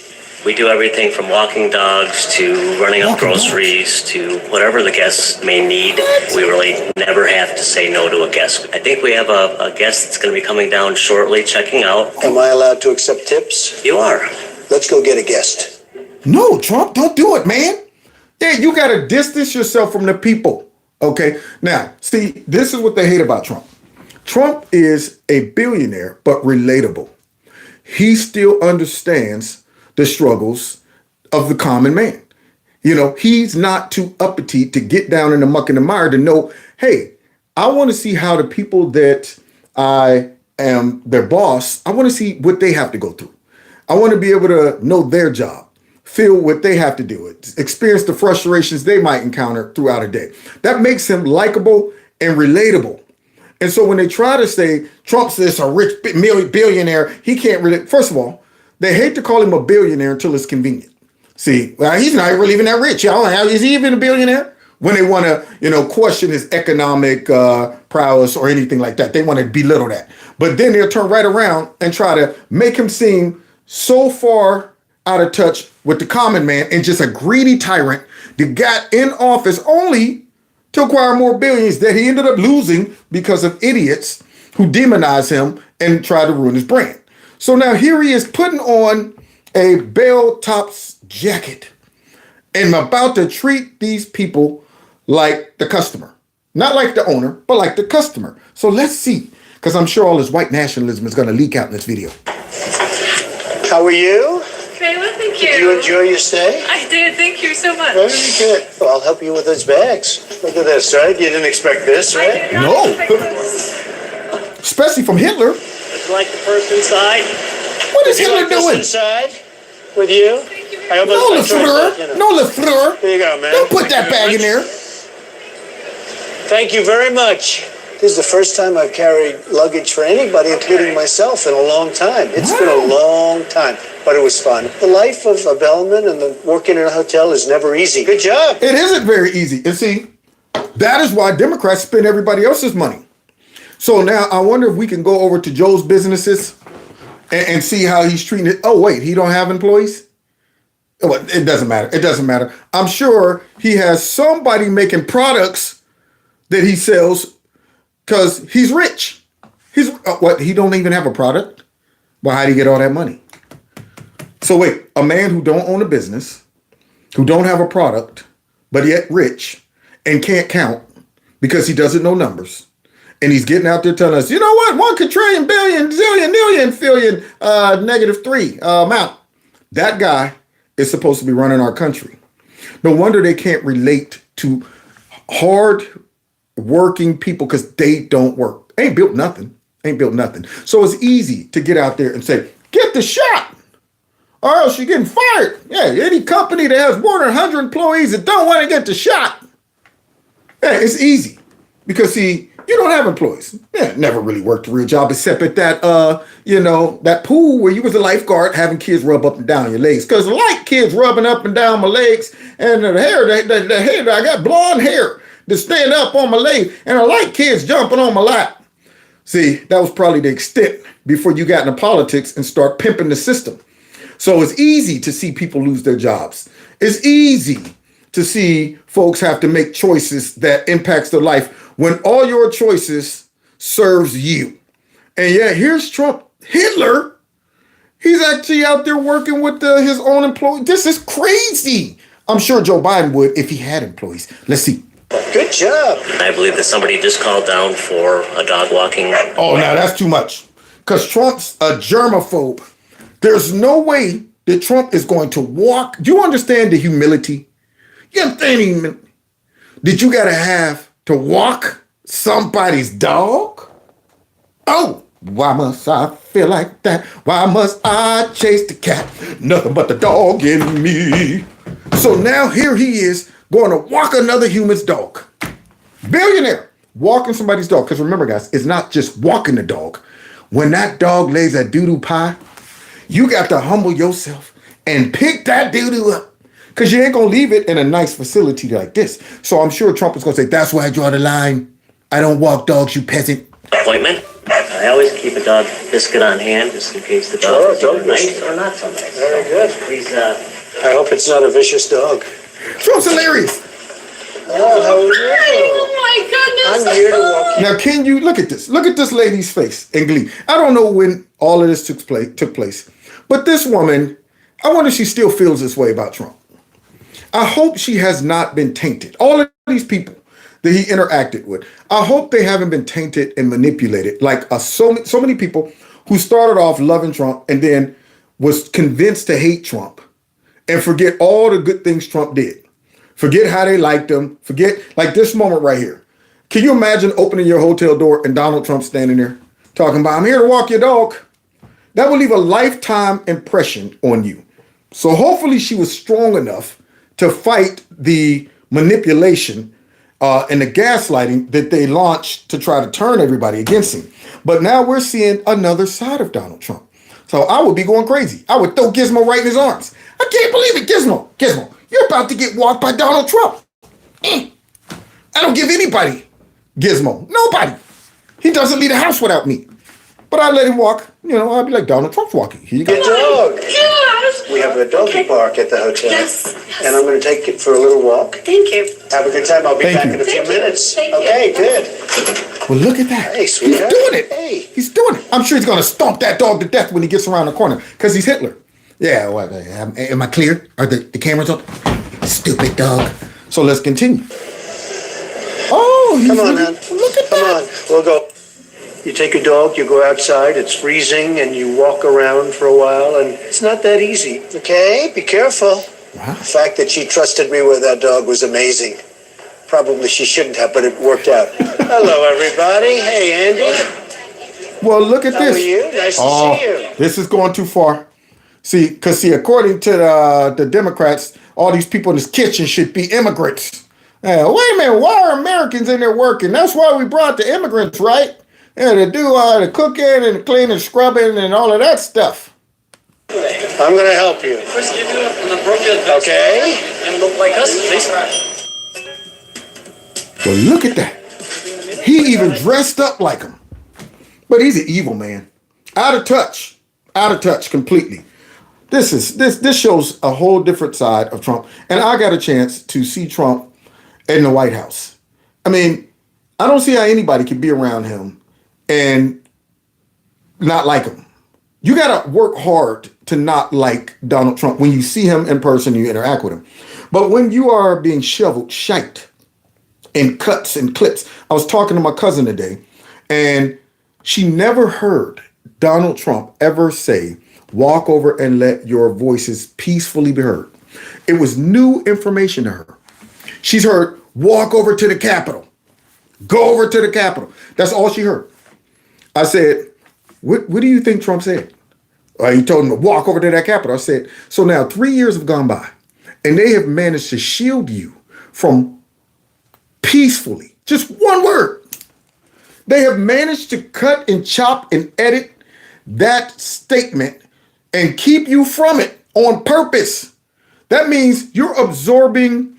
We do everything from walking dogs to running up groceries to whatever the guests may need. We really never have to say no to a guest. I think we have a guest that's going to be coming down shortly, checking out. Am I allowed to accept tips? You are. Let's go get a guest. No, Trump, don't do it, man. Yeah, you got to distance yourself from the people. Okay. Now, see, this is what they hate about Trump. Trump is a billionaire, but relatable. He still understands the struggles of the common man. He's not too uppity to get down in the muck and the mire to know, hey, I want to see how the people that I am their boss, I want to see what they have to go through. I want to be able to know their job, feel what they have to do, experience the frustrations they might encounter throughout a day. That makes him likable and relatable. And so when they try to say Trump's this a rich billionaire, he can't really, first of all, they hate to call him a billionaire until it's convenient. See, well, he's not really even that rich. Y'all, is he even a billionaire? When they want to, question his economic prowess or anything like that, they want to belittle that. But then they'll turn right around and try to make him seem so far out of touch with the common man and just a greedy tyrant that got in office only to acquire more billions that he ended up losing because of idiots who demonize him and try to ruin his brand. So now here he is putting on a bell tops jacket and about to treat these people like the customer. Not like the owner, but like the customer. So let's see, because I'm sure all this white nationalism is going to leak out in this video. How are you? Very well, thank you. Did you enjoy your stay? I did, thank you so much. Very good. Well, I'll help you with those bags. Look at this, right? You didn't expect this, right? No. Especially from Hitler. Would you like the purse inside? What is Hitler doing? Inside with you? No, Lafleur. No, Lafleur. Here you go, man. Don't put that bag in there. Thank you very much. This is the first time I've carried luggage for anybody, including myself, in a long time. It's been a long time, but it was fun. The life of a bellman and the working in a hotel is never easy. Good job. It isn't very easy. And see, that is why Democrats spend everybody else's money. So now I wonder if we can go over to Joe's businesses and see how he's treating it. Oh, wait, he don't have employees? Well, it doesn't matter. It doesn't matter. I'm sure he has somebody making products that he sells because he's rich. He's what? He don't even have a product? Well, how do you get all that money? So wait, a man who don't own a business, who don't have a product, but yet rich and can't count because he doesn't know numbers. And he's getting out there telling us, you know what? 1 quadrillion, billion, zillion, million, billion, -3 amount. That guy is supposed to be running our country. No wonder they can't relate to hard working people because they don't work. Ain't built nothing. Ain't built nothing. So it's easy to get out there and say, get the shot or else you're getting fired. Yeah, any company that has more than 100 employees that don't want to get the shot. Yeah, it's easy because see, you don't have employees. Yeah, never really worked a real job except at that, that pool where you was a lifeguard having kids rub up and down your legs. Because I like kids rubbing up and down my legs and the hair, I got blonde hair to stand up on my leg. And I like kids jumping on my lap. See, that was probably the extent before you got into politics and start pimping the system. So it's easy to see people lose their jobs. It's easy to see folks have to make choices that impacts their life when all your choices serves you. And yet here's Trump, Hitler. He's actually out there working with his own employees. This is crazy. I'm sure Joe Biden would if he had employees. Let's see. Good job. I believe that somebody just called down for a dog walking. Oh, now that's too much. Because Trump's a germaphobe. There's no way that Trump is going to walk. Do you understand the humility? You understand that you got to have to walk somebody's dog? Oh, why must I feel like that? Why must I chase the cat? Nothing but the dog in me. So now here he is going to walk another human's dog. Billionaire walking somebody's dog. Because remember, guys, it's not just walking the dog. When that dog lays a doo-doo pie, you got to humble yourself and pick that doo-doo up. Because you ain't going to leave it in a nice facility like this. So I'm sure Trump is going to say, that's where I draw the line. I don't walk dogs, you peasant. Appointment. I always keep a dog biscuit on hand just in case the dog is either nice or not so nice. Very good. Please, I hope it's not a vicious dog. Trump's hilarious. Oh my goodness. I'm here to walk. Now, can you look at this? Look at this lady's face in glee. I don't know when all of this took place, but this woman, I wonder if she still feels this way about Trump. I hope she has not been tainted. All of these people that he interacted with, I hope they haven't been tainted and manipulated like so many people who started off loving Trump and then was convinced to hate Trump and forget all the good things Trump did. Forget how they liked him. Forget, like this moment right here. Can you imagine opening your hotel door and Donald Trump standing there talking about, I'm here to walk your dog? That will leave a lifetime impression on you. So hopefully she was strong enough to fight the manipulation and the gaslighting that they launched to try to turn everybody against him. But now we're seeing another side of Donald Trump. So I would be going crazy. I would throw Gizmo right in his arms. I can't believe it, Gizmo. Gizmo, you're about to get walked by Donald Trump. I don't give anybody Gizmo. Nobody. He doesn't leave the house without me. But I let him walk. You know, I'd be like, Donald Trump's walking. Here you go. Good dog. We have a doggy park at the hotel. Yes. And I'm going to take it for a little walk. Thank you. Have a good time. I'll be Thank back you. in a few Thank you. minutes. Thank you. Okay, good. Well, look at that. Hey, He's sweetheart. doing it. Hey. He's doing it. I'm sure he's going to stomp that dog to death when he gets around the corner because he's Hitler. Yeah, well, am I clear? Are the cameras on? Stupid dog. So let's continue. Oh, he's Come on, really, man. look at Come that. on. We'll go. You take a dog, you go outside, it's freezing, and you walk around for a while, and it's not that easy. Okay, be careful. Wow. The fact that she trusted me with that dog was amazing. Probably she shouldn't have, but it worked out. Hello, everybody. Hey, Andy. Well, look at How this. are you? Nice to see you. This is going too far. See, according to the Democrats, all these people in this kitchen should be immigrants. Wait a minute, why are Americans in there working? That's why we brought the immigrants, right? Yeah, to do the cooking and the cleaning, scrubbing, and all of that stuff. I'm going to help you. First, give you an appropriate Okay. and look like us, please. Well, look at that. He even dressed up like him. But he's an evil man. Out of touch completely. This shows a whole different side of Trump. And I got a chance to see Trump in the White House. I mean, I don't see how anybody can be around him and not like him. You got to work hard to not like Donald Trump when you see him in person, you interact with him. But when you are being shoveled shite in cuts and clips, I was talking to my cousin today, and she never heard Donald Trump ever say, walk over and let your voices peacefully be heard. It was new information to her. She's heard, walk over to the Capitol. Go over to the Capitol. That's all she heard. I said, what do you think Trump said? He told him to walk over to that Capitol. I said, so now 3 years have gone by, and they have managed to shield you from peacefully, just one word. They have managed to cut and chop and edit that statement and keep you from it on purpose. That means you're absorbing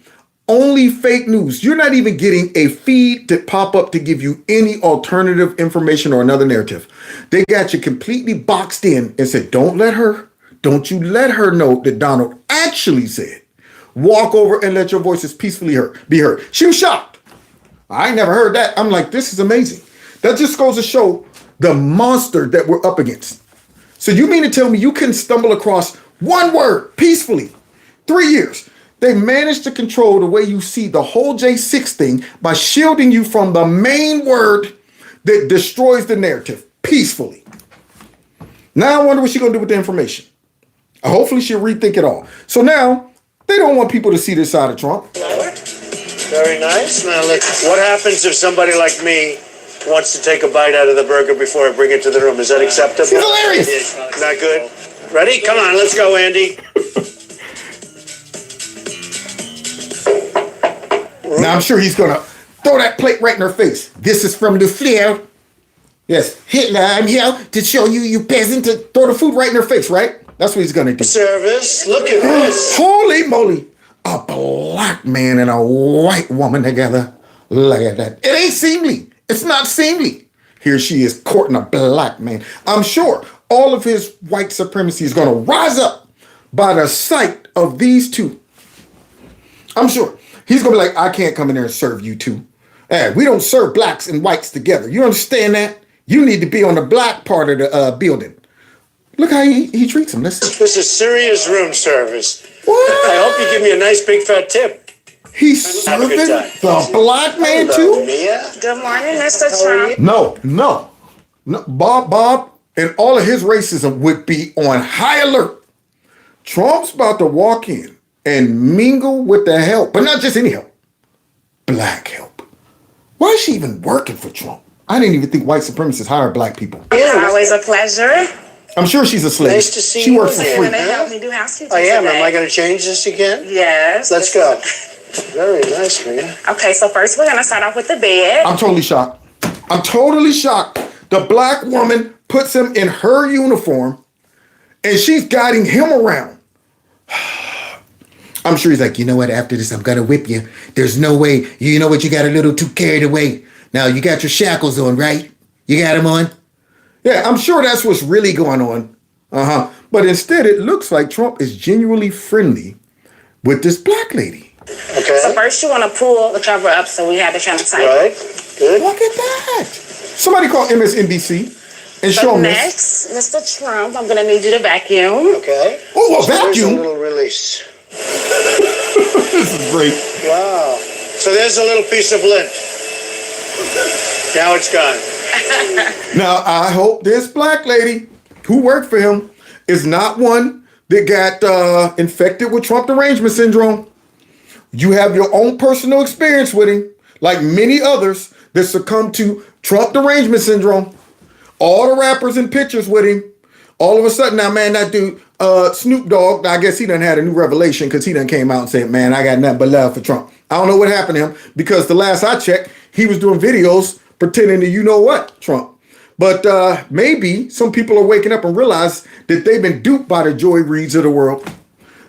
only fake news. You're not even getting a feed to pop up to give you any alternative information or another narrative. They got you completely boxed in and said, don't you let her know that Donald actually said, walk over and let your voices peacefully be heard. She was shocked. I never heard that. I'm like, this is amazing. That just goes to show the monster that we're up against. So you mean to tell me you can stumble across one word peacefully? 3 years. They managed to control the way you see the whole J6 thing by shielding you from the main word that destroys the narrative peacefully. Now I wonder what she's going to do with the information. Hopefully she'll rethink it all. So now they don't want people to see this side of Trump. Very nice. Now, what happens if somebody like me wants to take a bite out of the burger before I bring it to the room? Is that acceptable? It's hilarious. Not good? Ready? Come on, let's go, Andy. Now I'm sure he's going to throw that plate right in her face. This is from the Flair. Yes, Hitler, I'm here to show you, you peasant, to throw the food right in her face, right? That's what he's going to do. Service. Look at this. Holy moly. A black man and a white woman together. Look at that. It ain't seemly. It's not seemly. Here she is courting a black man. I'm sure all of his white supremacy is going to rise up by the sight of these two. I'm sure. He's going to be like, I can't come in there and serve you two. Hey, we don't serve blacks and whites together. You understand that? You need to be on the black part of the building. Look how he treats him. Listen. This is serious room service. What? I hope you give me a nice big fat tip. He's serving the black man Hello, too? Mia. Good morning, Mr. Trump. No. Bob, and all of his racism would be on high alert. Trump's about to walk in and mingle with the help, but not just any help. Black help. Why is she even working for Trump? I didn't even think white supremacists hire black people. It's always a pleasure. I'm sure she's a slave. Nice to see she you works for again. free. You're going to help me do housekeeping I am. today. Am I going to change this again? Yes. Let's go. Very nice, Mia. Okay, so first we're going to start off with the bed. I'm totally shocked. The black woman puts him in her uniform and she's guiding him around. I'm sure he's like, you know what? After this, I'm going to whip you. There's no way. You know what? You got a little too carried away. Now, you got your shackles on, right? You got them on? Yeah, I'm sure that's what's really going on. But instead, it looks like Trump is genuinely friendly with this black lady. Okay. So first you want to pull the cover up so we have it kind of tight. Right. Good. Look at that. Somebody call MSNBC and show them this. Next, Mr. Trump, I'm going to need you to vacuum. Okay. Oh, a So there's vacuum. a little release. This is great. Wow. So there's a little piece of lint. Now it's gone. Now, I hope this black lady who worked for him is not one that got infected with Trump derangement syndrome. You have your own personal experience with him, like many others that succumbed to Trump derangement syndrome. All the rappers and pictures with him. All of a sudden, now, man, that dude, Snoop Dogg, I guess he done had a new revelation because he done came out and said, man, I got nothing but love for Trump. I don't know what happened to him because the last I checked, he was doing videos pretending to you-know-what Trump. But maybe some people are waking up and realize that they've been duped by the Joy Reids of the world,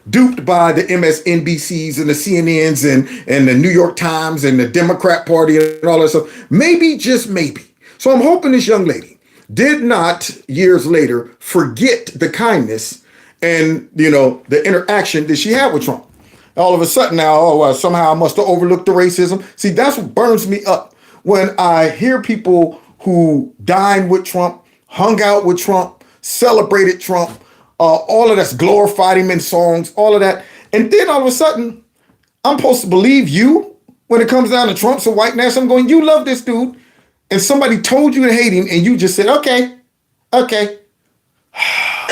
duped by the MSNBCs and the CNNs and the New York Times and the Democrat Party and all that stuff. Maybe, just maybe. So I'm hoping this young lady did not, years later, forget the kindness and, the interaction that she had with Trump. All of a sudden now, somehow I must have overlooked the racism. See, that's what burns me up when I hear people who dined with Trump, hung out with Trump, celebrated Trump, all of that's glorified him in songs, all of that. And then all of a sudden, I'm supposed to believe you when it comes down to Trump's a white nationalist. I'm going, you love this dude. And somebody told you to hate him and you just said, okay.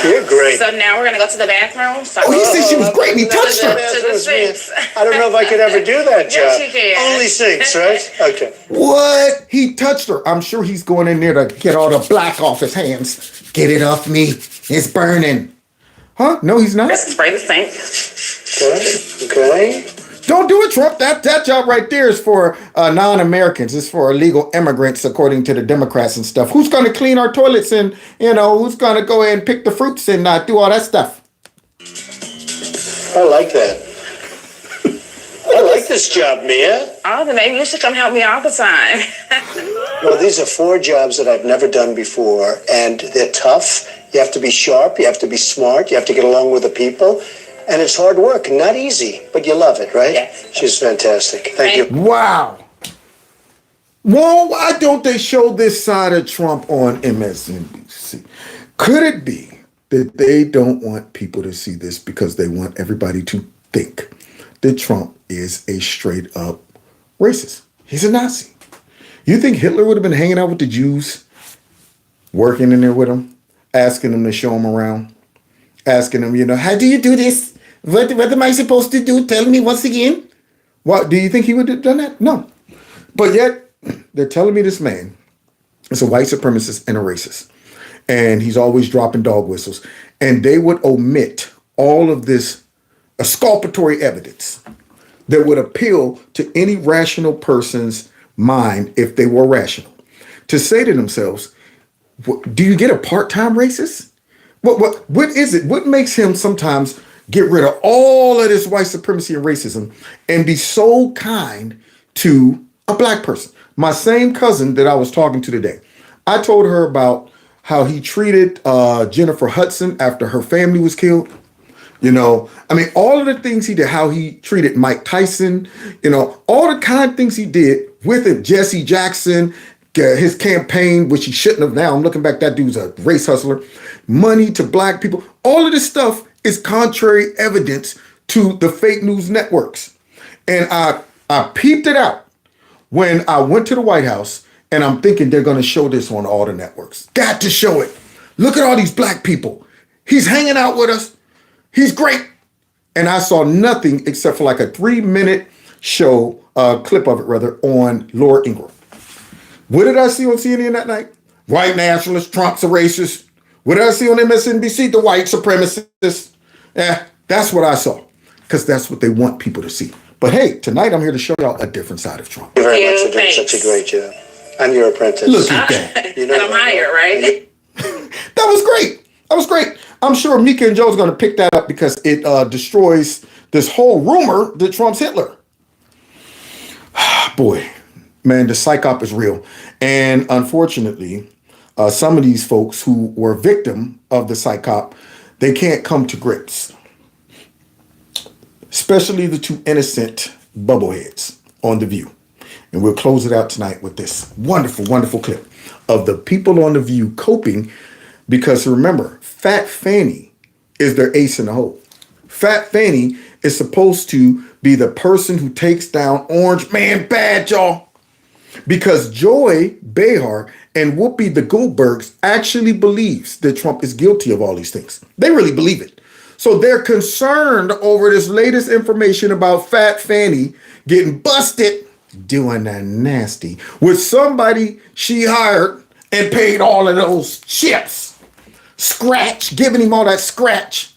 You're great. So now we're going to go to the bathroom. So Oh, he said she was great and he touched her. To the sinks. I don't know if I could ever do that job. Yes, you can. Only sinks, right? Okay. What? He touched her. I'm sure he's going in there to get all the black off his hands. Get it off me. It's burning. Huh? No, he's not. Let's spray the sink. Okay. Don't do it, Trump. That job right there is for non-Americans. It's for illegal immigrants, according to the Democrats and stuff. Who's going to clean our toilets and, who's going to go ahead and pick the fruits and do all that stuff? I like that. I like this job, Mia. Oh, then maybe you should come help me all the time. Well, these are 4 jobs that I've never done before, and they're tough. You have to be sharp. You have to be smart. You have to get along with the people. And it's hard work, not easy, but you love it, right? Yes. She's fantastic. Thank you. Wow. Well, why don't they show this side of Trump on MSNBC? Could it be that they don't want people to see this because they want everybody to think that Trump is a straight up racist. He's a Nazi. You think Hitler would have been hanging out with the Jews, working in there with them, asking them to show them around, asking them, how do you do this? What am I supposed to do? Tell me once again. What, do you think he would have done that? No. But yet, they're telling me this man is a white supremacist and a racist. And he's always dropping dog whistles. And they would omit all of this exculpatory evidence that would appeal to any rational person's mind if they were rational. To say to themselves, do you get a part-time racist? What is it? What makes him sometimes get rid of all of this white supremacy and racism and be so kind to a black person? My same cousin that I was talking to today, I told her about how he treated Jennifer Hudson after her family was killed. All of the things he did, how he treated Mike Tyson, all the kind of things he did with it, Jesse Jackson, his campaign, which he shouldn't have. Now I'm looking back, that dude's a race hustler. Money to black people. All of this stuff is contrary evidence to the fake news networks. And I peeped it out when I went to the White House, and I'm thinking they're going to show this on all the networks. Got to show it. Look at all these black people. He's hanging out with us. He's great. And I saw nothing except for like a 3-minute show, clip of it rather, on Laura Ingraham. What did I see on CNN that night? White nationalist, Trump's a racist. What did I see on MSNBC? The white supremacists. That's what I saw, because that's what they want people to see. But hey, tonight I'm here to show y'all a different side of Trump. Thank you very much for doing such a great job. I'm your apprentice. Look at that. And I'm hired, right? That was great. That was great. I'm sure Mika and Joe's going to pick that up because it destroys this whole rumor that Trump's Hitler. Boy, man, the psyop is real. And unfortunately, some of these folks who were victim of the psyop, they can't come to grips. Especially the two innocent bubbleheads on The View. And we'll close it out tonight with this wonderful, wonderful clip of the people on The View coping, because remember, Fat Fanny is their ace in the hole. Fat Fanny is supposed to be the person who takes down Orange Man bad, y'all. Because Joy Behar and Whoopi the Goldbergs actually believes that Trump is guilty of all these things. They really believe it. So they're concerned over this latest information about Fat Fanny getting busted doing that nasty with somebody she hired and paid all of those chips. Scratch, giving him all that scratch.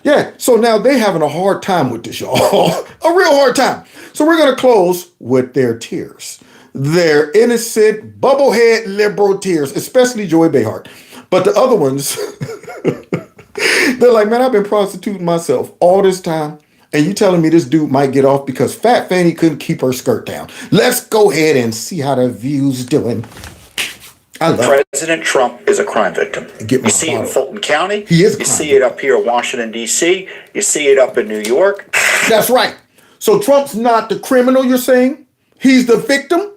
Yeah, so now they having a hard time with this, y'all. A real hard time. So we're going to close with their tears. Their innocent, bubblehead liberal tears, especially Joy Behar. But the other ones, they're like, man, I've been prostituting myself all this time, and you telling me this dude might get off because Fat Fanny couldn't keep her skirt down. Let's go ahead and see how the View's doing. President Trump is a crime victim. You see it in Fulton County. He is a You crime see it up here in Washington, D.C. You see it up in New York. That's right. So Trump's not the criminal, you're saying? He's the victim?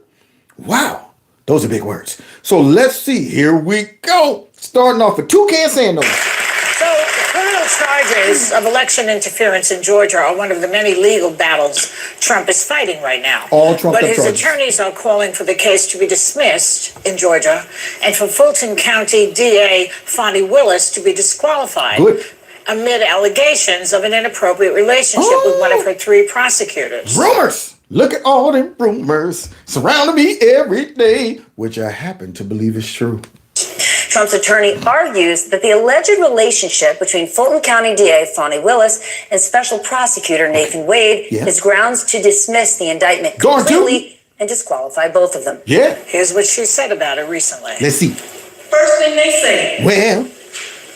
Wow. Those are big words. So let's see. Here we go. Starting off with Toucan Sandals. So, criminal charges of election interference in Georgia are one of the many legal battles Trump is fighting right now. All Trump But his charges. attorneys are calling for the case to be dismissed in Georgia and for Fulton County DA Fonnie Willis to be disqualified. Good. Amid allegations of an inappropriate relationship with one of her 3 prosecutors. Rumors. Look at all them rumors surrounding me every day, which I happen to believe is true. Trump's attorney argues that the alleged relationship between Fulton County DA Fonnie Willis and Special Prosecutor Nathan Wade is grounds to dismiss the indictment completely and disqualify both of them. Yeah. Here's what she said about it recently. Let's see. First thing they say, Well,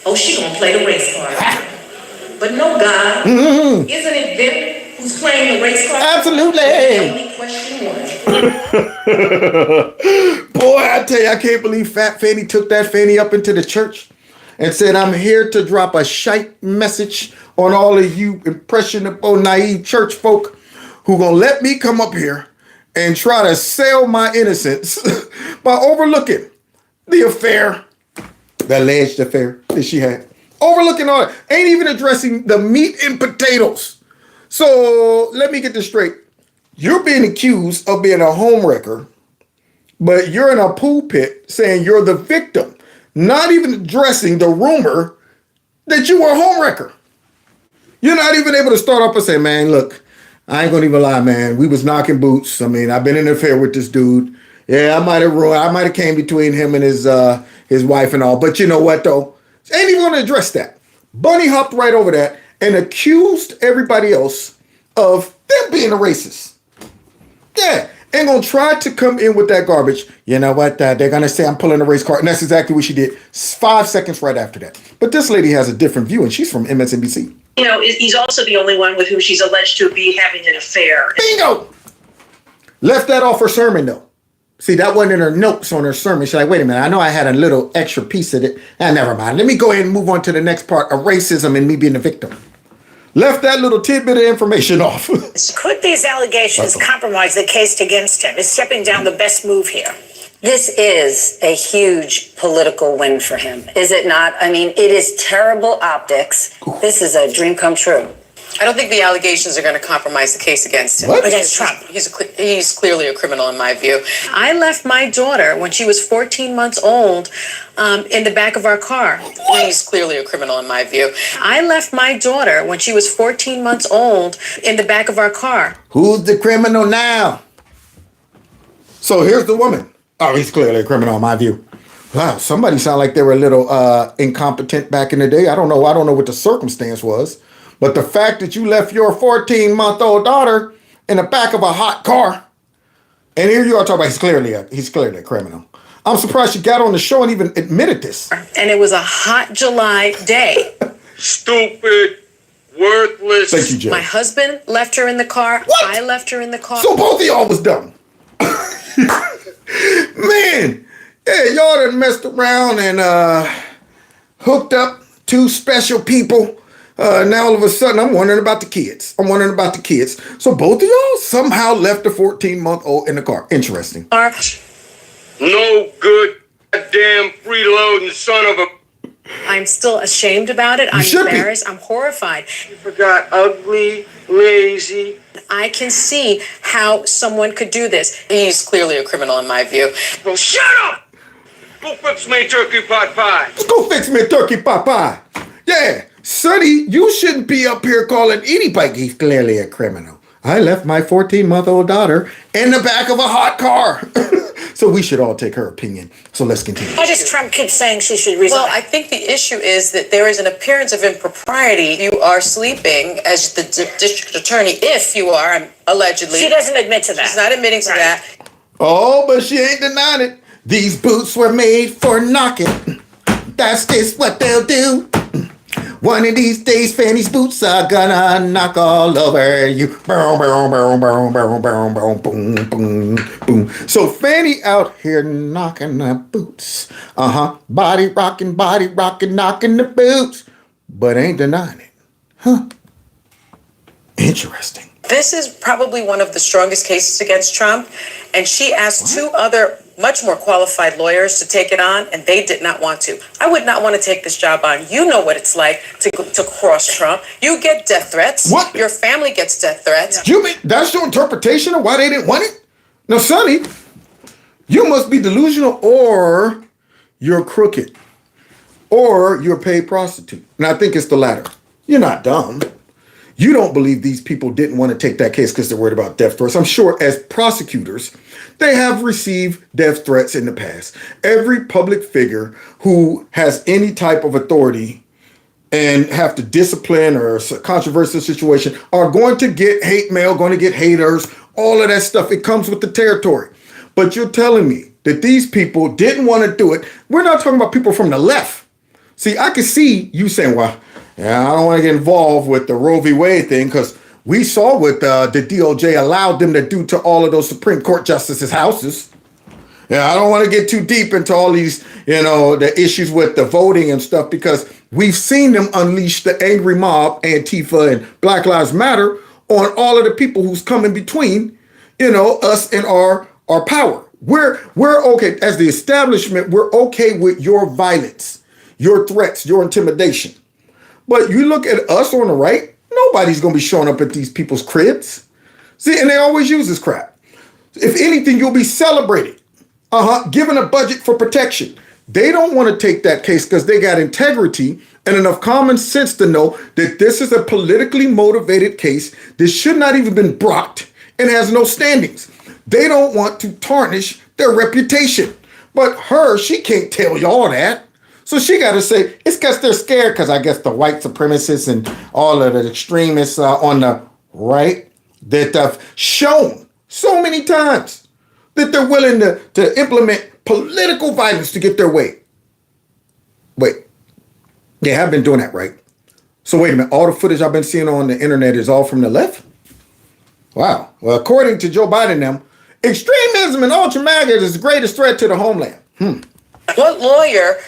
oh, she gonna play the race card. But no, God, isn't it them who's playing the race card? Absolutely. Only question one. Boy, I tell you, I can't believe Fat Fanny took that Fanny up into the church and said, I'm here to drop a shite message on all of you impressionable, naive church folk who gonna let me come up here and try to sell my innocence by overlooking the affair, the alleged affair that she had. Overlooking all it. Ain't even addressing the meat and potatoes. So let me get this straight. You're being accused of being a homewrecker, but you're in a pulpit saying you're the victim, not even addressing the rumor that you were a homewrecker. You're not even able to start off and say, man, look, I ain't gonna even lie, man. We was knocking boots. I mean, I've been in an affair with this dude. Yeah, I might have came between him and his wife and all. But you know what though? Ain't even gonna address that. Bunny hopped right over that and accused everybody else of them being a racist. Yeah, ain't gonna try to come in with that garbage. You know what? They're gonna say I'm pulling a race card, and that's exactly what she did 5 seconds right after that. But this lady has a different view, and she's from MSNBC. You know, he's also the only one with whom she's alleged to be having an affair. Bingo! Left that off her sermon, though. See, that wasn't in her notes on her sermon. She's like, wait a minute, I know I had a little extra piece of it. Never mind. Let me go ahead and move on to the next part of racism and me being a victim. Left that little tidbit of information off. Could these allegations compromise the case against him? Is stepping down the best move here? This is a huge political win for him, is it not? I mean, it is terrible optics. This is a dream come true. I don't think the allegations are going to compromise the case against him. What? Against Trump? He's clearly a criminal in my view. I left my daughter when she was 14 months old in the back of our car. He's clearly a criminal in my view. I left my daughter when she was 14 months old in the back of our car. Who's the criminal now? So here's the woman. Oh, he's clearly a criminal in my view. Wow, somebody sounded like they were a little incompetent back in the day. I don't know what the circumstance was. But the fact that you left your 14-month-old daughter in the back of a hot car, and here you are talking about he's clearly a criminal. I'm surprised you got on the show and even admitted this. And it was a hot July day. Stupid, worthless. Thank you, Jay. My husband left her in the car. What? I left her in the car. So both of y'all was dumb. Man, yeah, y'all done messed around and hooked up two special people. Now all of a sudden I'm wondering about the kids. So both of y'all somehow left the 14-month-old in the car. Interesting. No good goddamn freeloading son of a... I'm still ashamed about it. I'm embarrassed. I'm horrified. You forgot ugly, lazy. I can see how someone could do this. He's clearly a criminal in my view. Well, shut up! Go fix me a turkey pot pie. Let's go fix me a turkey pot pie. Yeah. Sonny, you shouldn't be up here calling anybody. He's clearly a criminal. I left my 14-month-old daughter in the back of a hot car. So we should all take her opinion. So let's continue. Why does Trump keep saying she should resign? Well, I think the issue is that there is an appearance of impropriety. You are sleeping as the district attorney, if you are, allegedly. She doesn't admit to that. She's not admitting to that. Oh, but she ain't denying it. These boots were made for knocking. That's just what they'll do. One of these days, Fanny's boots are gonna knock all over you. Boom, boom, boom, boom, boom, boom, boom, boom, boom, boom. So Fanny out here knocking the boots. Body rocking, knocking the boots. But ain't denying it. Huh. Interesting. This is probably one of the strongest cases against Trump. And she asked two other much more qualified lawyers to take it on, and they did not want to. I would not want to take this job on. You know what it's like to cross Trump. You get death threats. What? Your family gets death threats. You mean that's your interpretation of why they didn't want it? Now, Sonny, you must be delusional, or you're crooked, or you're a paid prostitute. And I think it's the latter. You're not dumb. You don't believe these people didn't want to take that case because they're worried about death threats. I'm sure as prosecutors, they have received death threats in the past. Every public figure who has any type of authority and have to discipline or a controversial situation are going to get hate mail, going to get haters, all of that stuff. It comes with the territory. But you're telling me that these people didn't want to do it. We're not talking about people from the left. See, I can see you saying, well, yeah, I don't want to get involved with the Roe v. Wade thing because we saw what the DOJ allowed them to do to all of those Supreme Court justices' houses. Yeah, I don't want to get too deep into all these, the issues with the voting and stuff because we've seen them unleash the angry mob, Antifa and Black Lives Matter on all of the people who's come in between, us and our power. We're okay as the establishment. We're okay with your violence, your threats, your intimidation. But you look at us on the right, no, Nobody's going to be showing up at these people's cribs. See, and they always use this crap. If anything, you'll be celebrated. Given a budget for protection. They don't want to take that case because they got integrity and enough common sense to know that this is a politically motivated case. This should not even been brought and has no standings. They don't want to tarnish their reputation. But she can't tell y'all that. So she got to say, it's because they're scared because I guess the white supremacists and all of the extremists on the right that have shown so many times that they're willing to implement political violence to get their way. Wait, they have been doing that, right? So wait a minute, all the footage I've been seeing on the internet is all from the left? Wow. Well, according to Joe Biden, extremism and ultra-MAGA is the greatest threat to the homeland. What lawyer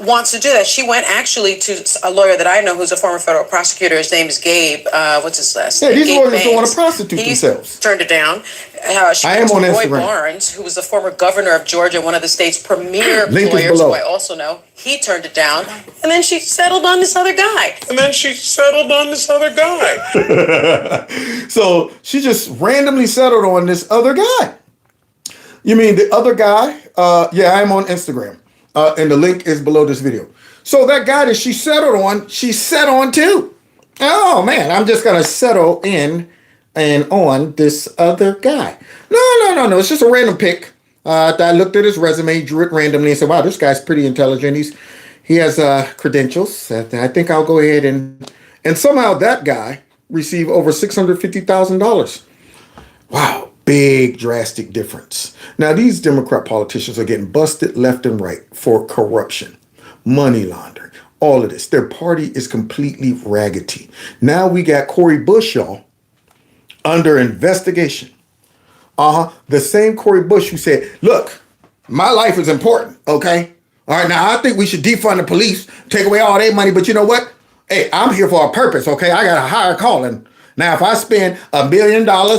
wants to do that? She went actually to a lawyer that I know who's a former federal prosecutor. His name is Gabe. What's his last name? Yeah, these Gabe lawyers Banks. don't want to prostitute themselves. Turned it down. She I am went on to Roy Instagram. Barnes, who was the former governor of Georgia, one of the state's premier Link is lawyers, below. who I also know. He turned it down. And then she settled on this other guy. So she just randomly settled on this other guy. You mean the other guy? Yeah, I'm on Instagram. And the link is below this video. So that guy that she settled on, she set on too. Oh man, I'm just gonna settle in and on this other guy. No. It's just a random pick. I looked at his resume, drew it randomly, and said, "Wow, this guy's pretty intelligent. He has credentials. I think I'll go ahead and somehow that guy received over $650,000. Wow." Big drastic difference. Now, these Democrat politicians are getting busted left and right for corruption, money laundering, all of this. Their party is completely raggedy. Now we got Cori Bush, y'all, under investigation. The same Cori Bush who said, look, my life is important, okay? All right, now I think we should defund the police, take away all their money, but you know what? Hey, I'm here for a purpose, okay? I got a higher calling. Now, if I spend $1 billion, all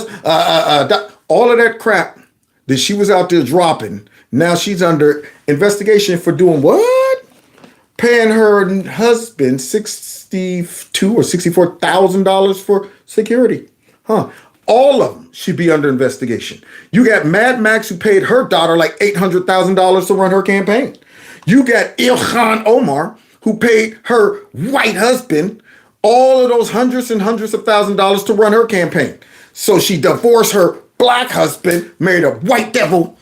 of that crap that she was out there dropping, now she's under investigation for doing what? Paying her husband $62,000 or $64,000 for security. All of them should be under investigation. You got Mad Max who paid her daughter like $800,000 to run her campaign. You got Ilhan Omar who paid her white husband all of those hundreds and hundreds of $1,000s to run her campaign. So she divorced her black husband, married a white devil,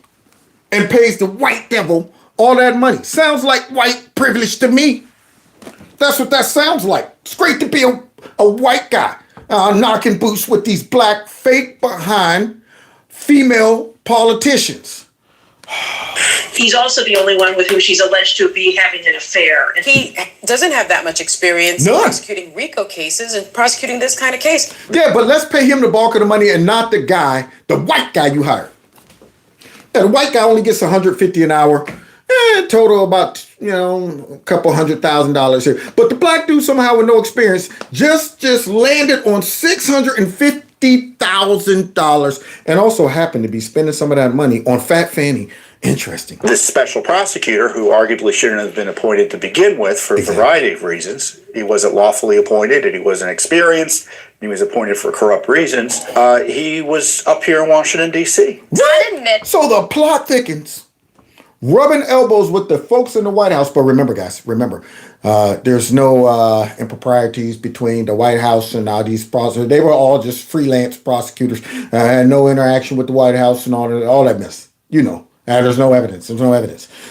and pays the white devil all that money. Sounds like white privilege to me. That's what that sounds like. It's great to be a white guy knocking boots with these black fake behind female politicians. He's also the only one with whom she's alleged to be having an affair. And he doesn't have that much experience in prosecuting RICO cases and prosecuting this kind of case. Yeah, but let's pay him the bulk of the money and not the white guy you hired. Yeah, the white guy only gets $150 an hour. Total about, a couple $100,000 here. But the black dude somehow with no experience just landed on $650,000 and also happened to be spending some of that money on Fat Fanny. Interesting. This special prosecutor, who arguably shouldn't have been appointed to begin with for a variety of reasons, he wasn't lawfully appointed and he wasn't experienced. He was appointed for corrupt reasons. He was up here in Washington, D.C. Right? So the plot thickens. Rubbing elbows with the folks in the White House. But remember, guys, there's no improprieties between the White House and all these prosecutors. They were all just freelance prosecutors. Had no interaction with the White House and all that mess. There's no evidence.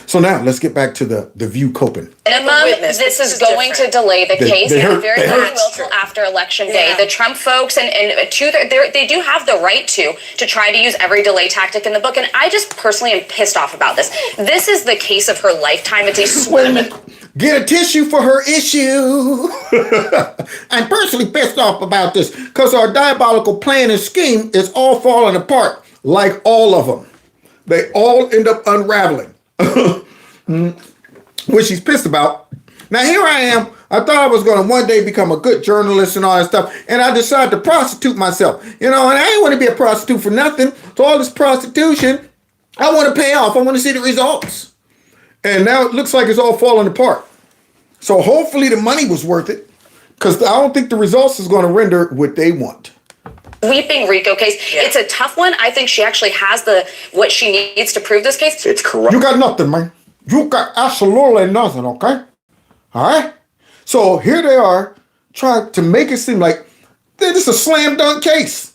So now let's get back to the View coping. This is going to delay the case. They very much will till after Election Day. The Trump folks and they do have the right to try to use every delay tactic in the book. And I just personally am pissed off about this. This is the case of her lifetime. It's a swim. Get a tissue for her issue. I'm personally pissed off about this because our diabolical plan and scheme is all falling apart, like all of them. They all end up unraveling, which she's pissed about. Now, here I am. I thought I was going to one day become a good journalist and all that stuff, and I decided to prostitute myself. And I ain't want to be a prostitute for nothing. So all this prostitution, I want to pay off. I want to see the results. And now it looks like it's all falling apart. So hopefully the money was worth it. because I don't think the results is going to render what they want. Sweeping RICO case. Yeah. It's a tough one. I think she actually has what she needs to prove this case. It's corrupt. You got nothing, man. You got absolutely nothing, okay? All right? So here they are trying to make it seem like this is a slam dunk case.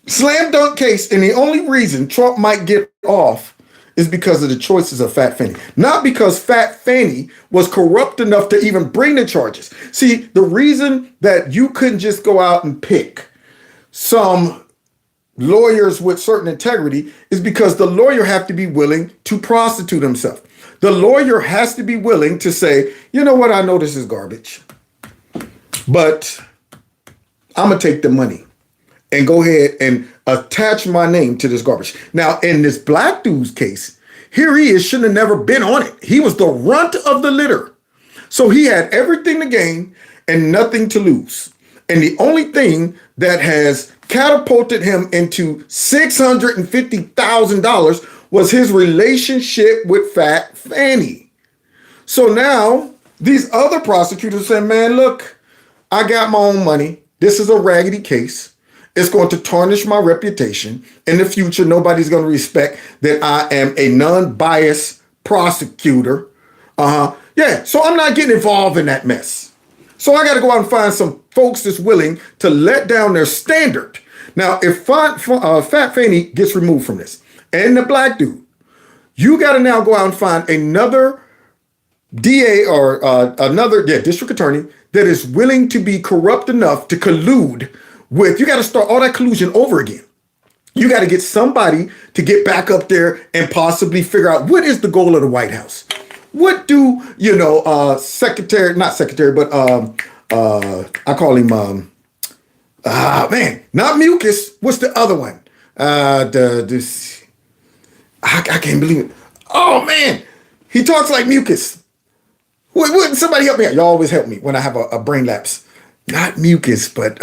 Slam dunk case, and the only reason Trump might get off is because of the choices of Fat Fanny. Not because Fat Fanny was corrupt enough to even bring the charges. See, the reason that you couldn't just go out and pick some lawyers with certain integrity is because the lawyer have to be willing to prostitute himself. The lawyer has to be willing to say, you know what, I know this is garbage, but I'm going to take the money and go ahead and attach my name to this garbage. Now, in this black dude's case, here he is, shouldn't have never been on it. He was the runt of the litter. So he had everything to gain and nothing to lose. And the only thing that has catapulted him into $650,000 was his relationship with Fat Fanny. So now these other prosecutors say, man, look, I got my own money. This is a raggedy case. It's going to tarnish my reputation. In the future, nobody's going to respect that I am a non-biased prosecutor. Yeah, so I'm not getting involved in that mess. So I got to go out and find some folks that's willing to let down their standard. Now, if Fat Fanny gets removed from this, and the black dude, you got to now go out and find another DA or another district attorney that is willing to be corrupt enough to collude with. You got to start all that collusion over again. You got to get somebody to get back up there and possibly figure out what is the goal of the White House. What do, not secretary, but I call him, not mucus. What's the other one? I can't believe it. Oh, man. He talks like mucus. Wouldn't somebody help me out? Y'all always help me when I have a brain lapse. Not mucus, but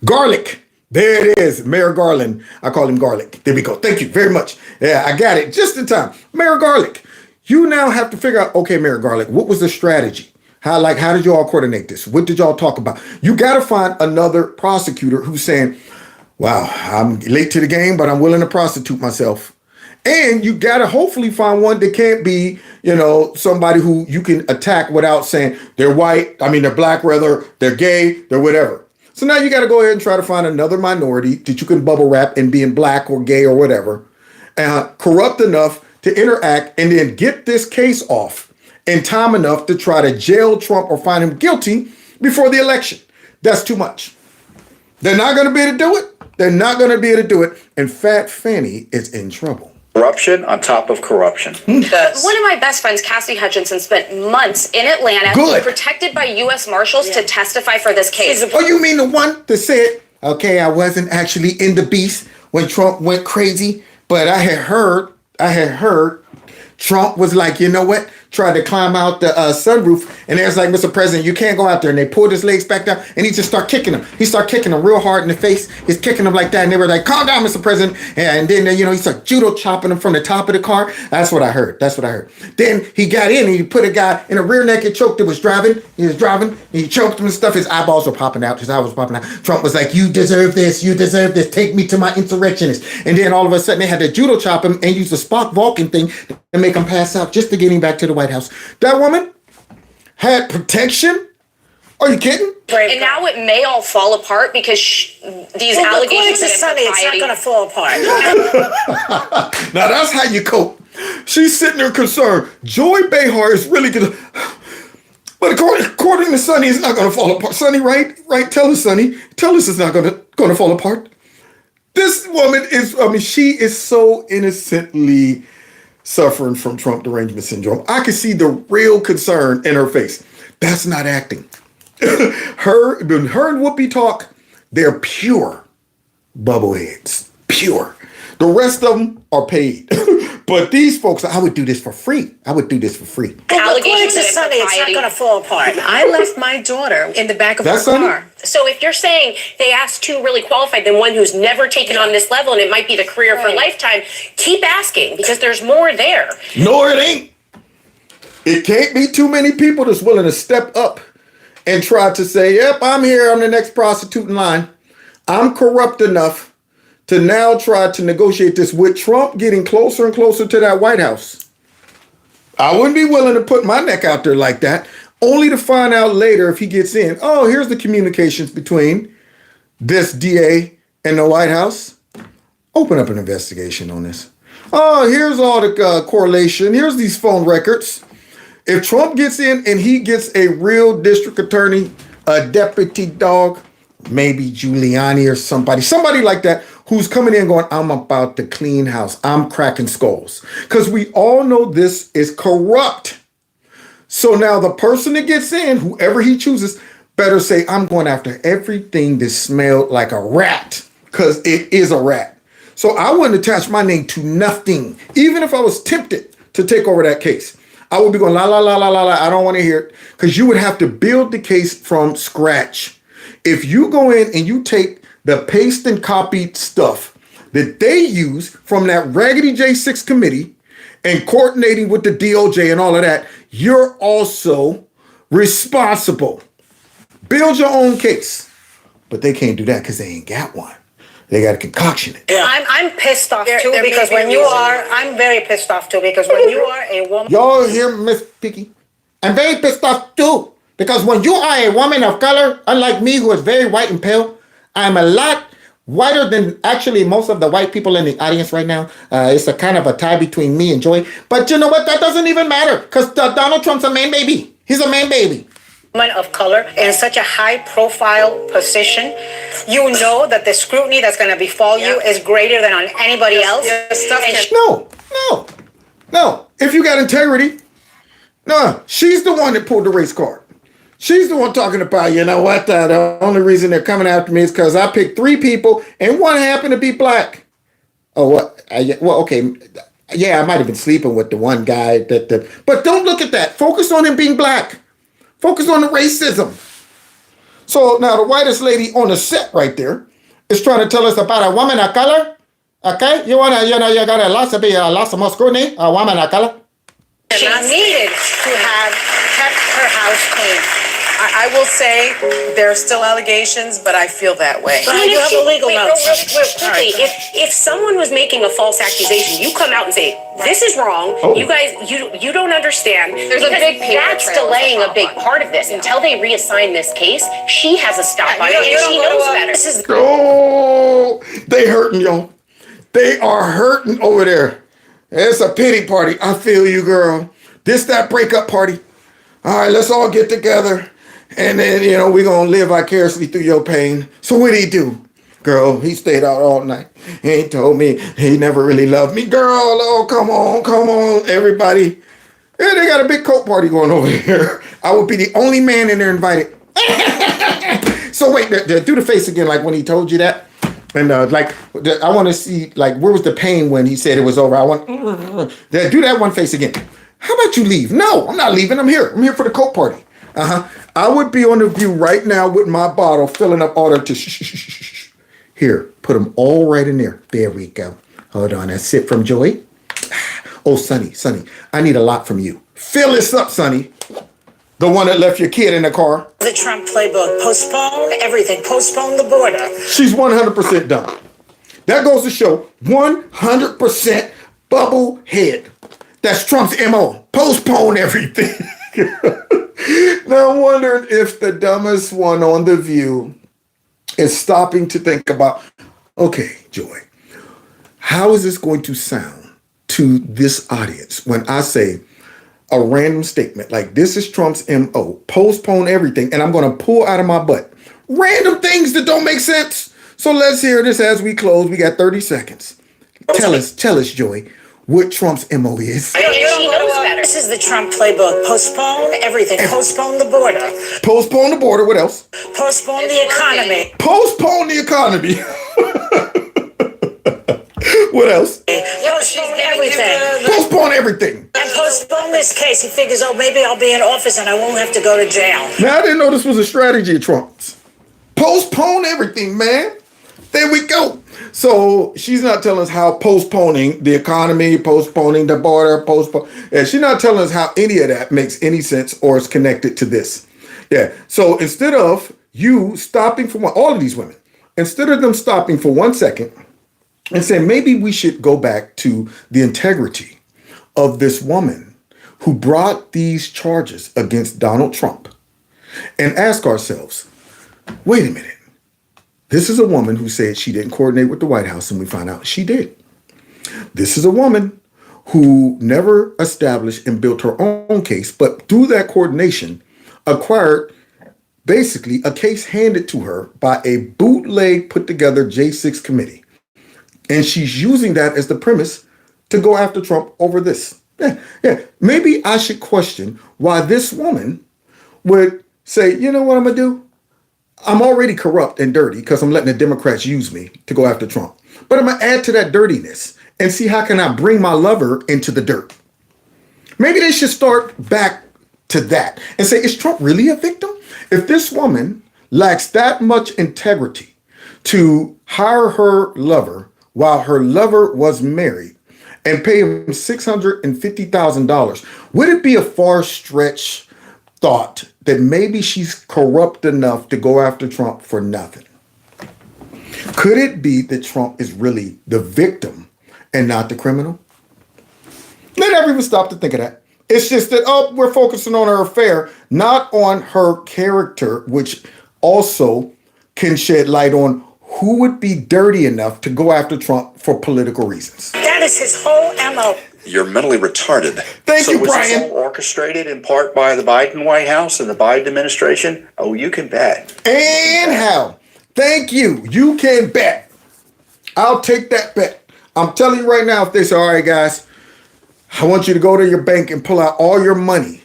garlic. There it is. Mayor Garland. I call him Garlic. There we go. Thank you very much. Yeah, I got it just in time. Mayor Garlic. You now have to figure out, okay, Mayor Garlic, what was the strategy? How did you all coordinate this? What did y'all talk about? You got to find another prosecutor who's saying, wow, I'm late to the game, but I'm willing to prostitute myself. And you got to hopefully find one that can't be, somebody who you can attack without saying they're white. They're black, rather, they're gay, they're whatever. So now you got to go ahead and try to find another minority that you can bubble wrap in being black or gay or whatever, corrupt enough to interact and then get this case off in time enough to try to jail Trump or find him guilty before the election. That's too much. They're not going to be able to do it. They're not going to be able to do it. And Fat Fanny is in trouble. Corruption on top of corruption. Yes. One of my best friends, Cassidy Hutchinson, spent months in Atlanta, protected by U.S. Marshals to testify for this case. Oh, you mean the one that said, okay, I wasn't actually in the beast when Trump went crazy, but I had heard Trump was like, you know what? Tried to climb out the sunroof, and there's like, Mr. President, you can't go out there. And they pulled his legs back down, and he just started kicking him. He started kicking him real hard in the face. He's kicking him like that, and they were like, calm down, Mr. President. And then, he started judo chopping him from the top of the car. That's what I heard. Then he got in, and he put a guy in a rear naked choke that was driving. He was driving, and he choked him and stuff. His eyeballs were popping out. His eyes was popping out. Trump was like, you deserve this. You deserve this. Take me to my insurrectionists. And then all of a sudden, they had to judo chop him and use the Spock Vulcan thing and make him pass out just to get him back to the White House. That woman had protection? Are you kidding? And now it may all fall apart because these allegations of Sunny, it's not going to fall apart. Now that's how you cope. She's sitting there concerned. Joy Behar is really going to... But according to Sonny, it's not going to fall apart. Sonny, right? Tell us, Sonny. Tell us it's not going to fall apart. This woman is... she is so innocently suffering from Trump derangement syndrome. I can see the real concern in her face. That's not acting. Her and Whoopi talk, they're pure bubbleheads. Pure. The rest of them are paid. But these folks, I would do this for free. Allegations of Sunny, it's not going to fall apart. I left my daughter in the back of her car. So if you're saying they asked two really qualified, then one who's never taken on this level, and it might be the career for a lifetime, keep asking because there's more there. No, it ain't. It can't be too many people that's willing to step up and try to say, yep, I'm here. I'm the next prostitute in line. I'm corrupt enough to now try to negotiate this with Trump getting closer and closer to that White House. I wouldn't be willing to put my neck out there like that, only to find out later if he gets in. Oh, here's the communications between this DA and the White House. Open up an investigation on this. Oh, here's all the correlation. Here's these phone records. If Trump gets in and he gets a real district attorney, a deputy dog, maybe Giuliani or somebody like that, who's coming in going, I'm about to clean house. I'm cracking skulls. Because we all know this is corrupt. So now the person that gets in, whoever he chooses, better say, I'm going after everything that smelled like a rat. Because it is a rat. So I wouldn't attach my name to nothing. Even if I was tempted to take over that case. I would be going, la, la, la, la, la, la. I don't want to hear it. Because you would have to build the case from scratch. If you go in and you take the paste and copied stuff that they use from that Raggedy J6 committee and coordinating with the DOJ and all of that, you're also responsible. Build your own case. But they can't do that because they ain't got one. They got a concoction. Yeah. I'm pissed off too because when you are, I'm very pissed off too because when you are a woman. Y'all hear Miss Picky? I'm very pissed off too because when you are a woman of color, unlike me who is very white and pale, I'm a lot whiter than actually most of the white people in the audience right now. It's a kind of a tie between me and Joy. But you know what? That doesn't even matter because Donald Trump's a man baby. He's a man baby. Woman of color in such a high profile position, you know that the scrutiny that's going to befall you is greater than on anybody else. No. If you got integrity, no, she's the one that pulled the race card. She's the one talking about, you know what, the only reason they're coming after me is because I picked 3 people and one happened to be black. Oh, what? Well, okay. Yeah, I might have been sleeping with the one guy. But don't look at that. Focus on him being black. Focus on the racism. So now the whitest lady on the set right there is trying to tell us about a woman of color. Okay? You got a lot of more scrutiny, a woman of color. She needed to have kept her house clean. I will say there are still allegations, but I feel that way. You have a legal note. Real quickly, if someone was making a false accusation, you come out and say, this is wrong. Oh. You guys, you don't understand. There's a big paper That's trail delaying to a big part of this. Until they reassign this case, she has a stop on it, and she knows better. This is Oh, they hurting, y'all. They are hurting over there. It's a pity party. I feel you, girl. That breakup party. All right, let's all get together. And then, we're going to live vicariously through your pain. So what did he do? Girl, he stayed out all night. He told me he never really loved me. Girl, oh, come on, everybody. Yeah, they got a big coat party going over here. I would be the only man in there invited. So wait, do the face again, like when he told you that. And I want to see, where was the pain when he said it was over? I want, do that one face again. How about you leave? No, I'm not leaving. I'm here. I'm here for the coat party. I would be on the View right now with my bottle, filling up all the tissue. Here, put them all right in there. There we go. Hold on. That's it from Joy. Oh, Sonny, I need a lot from you. Fill this up, Sonny. The one that left your kid in the car. The Trump playbook. Postpone everything. Postpone the border. She's 100% done. That goes to show 100% bubble head. That's Trump's MO. Postpone everything. Now I'm wondering if the dumbest one on The View is stopping to think about, okay, Joy, how is this going to sound to this audience when I say a random statement like this is Trump's MO, postpone everything, and I'm going to pull out of my butt random things that don't make sense. So let's hear this as we close. We got 30 seconds. Tell us, Joy, what Trump's MO is. She knows better. This is the Trump playbook. Postpone everything. Postpone the border. Postpone the border. What else? Postpone the economy. Postpone the economy. What else? Postpone everything. Postpone everything. And postpone this case. He figures, maybe I'll be in office and I won't have to go to jail. Now, I didn't know this was a strategy of Trump's. Postpone everything, man. There we go. So she's not telling us how postponing the economy, postponing the border, she's not telling us how any of that makes any sense or is connected to this. Yeah. So instead of you stopping for all of these women, instead of them stopping for 1 second and saying, maybe we should go back to the integrity of this woman who brought these charges against Donald Trump and ask ourselves, wait a minute. This is a woman who said she didn't coordinate with the White House, and we find out she did. This is a woman who never established and built her own case, but through that coordination, acquired basically a case handed to her by a bootleg put together J6 committee. And she's using that as the premise to go after Trump over this. Yeah. Maybe I should question why this woman would say, you know what I'm going to do? I'm already corrupt and dirty because I'm letting the Democrats use me to go after Trump. But I'm going to add to that dirtiness and see how can I bring my lover into the dirt. Maybe they should start back to that and say, is Trump really a victim? If this woman lacks that much integrity to hire her lover while her lover was married and pay him $650,000, would it be a far stretch thought that maybe she's corrupt enough to go after Trump for nothing? Could it be that Trump is really the victim and not the criminal? They never even stopped to think of that. It's just that, we're focusing on her affair, not on her character, which also can shed light on who would be dirty enough to go after Trump for political reasons. That is his whole MO. You're mentally retarded. Thank you, Was Brian. this all orchestrated in part by the Biden White House and the Biden administration? Oh, you can bet. And how? Thank you. You can bet. I'll take that bet. I'm telling you right now, if they say, all right, guys, I want you to go to your bank and pull out all your money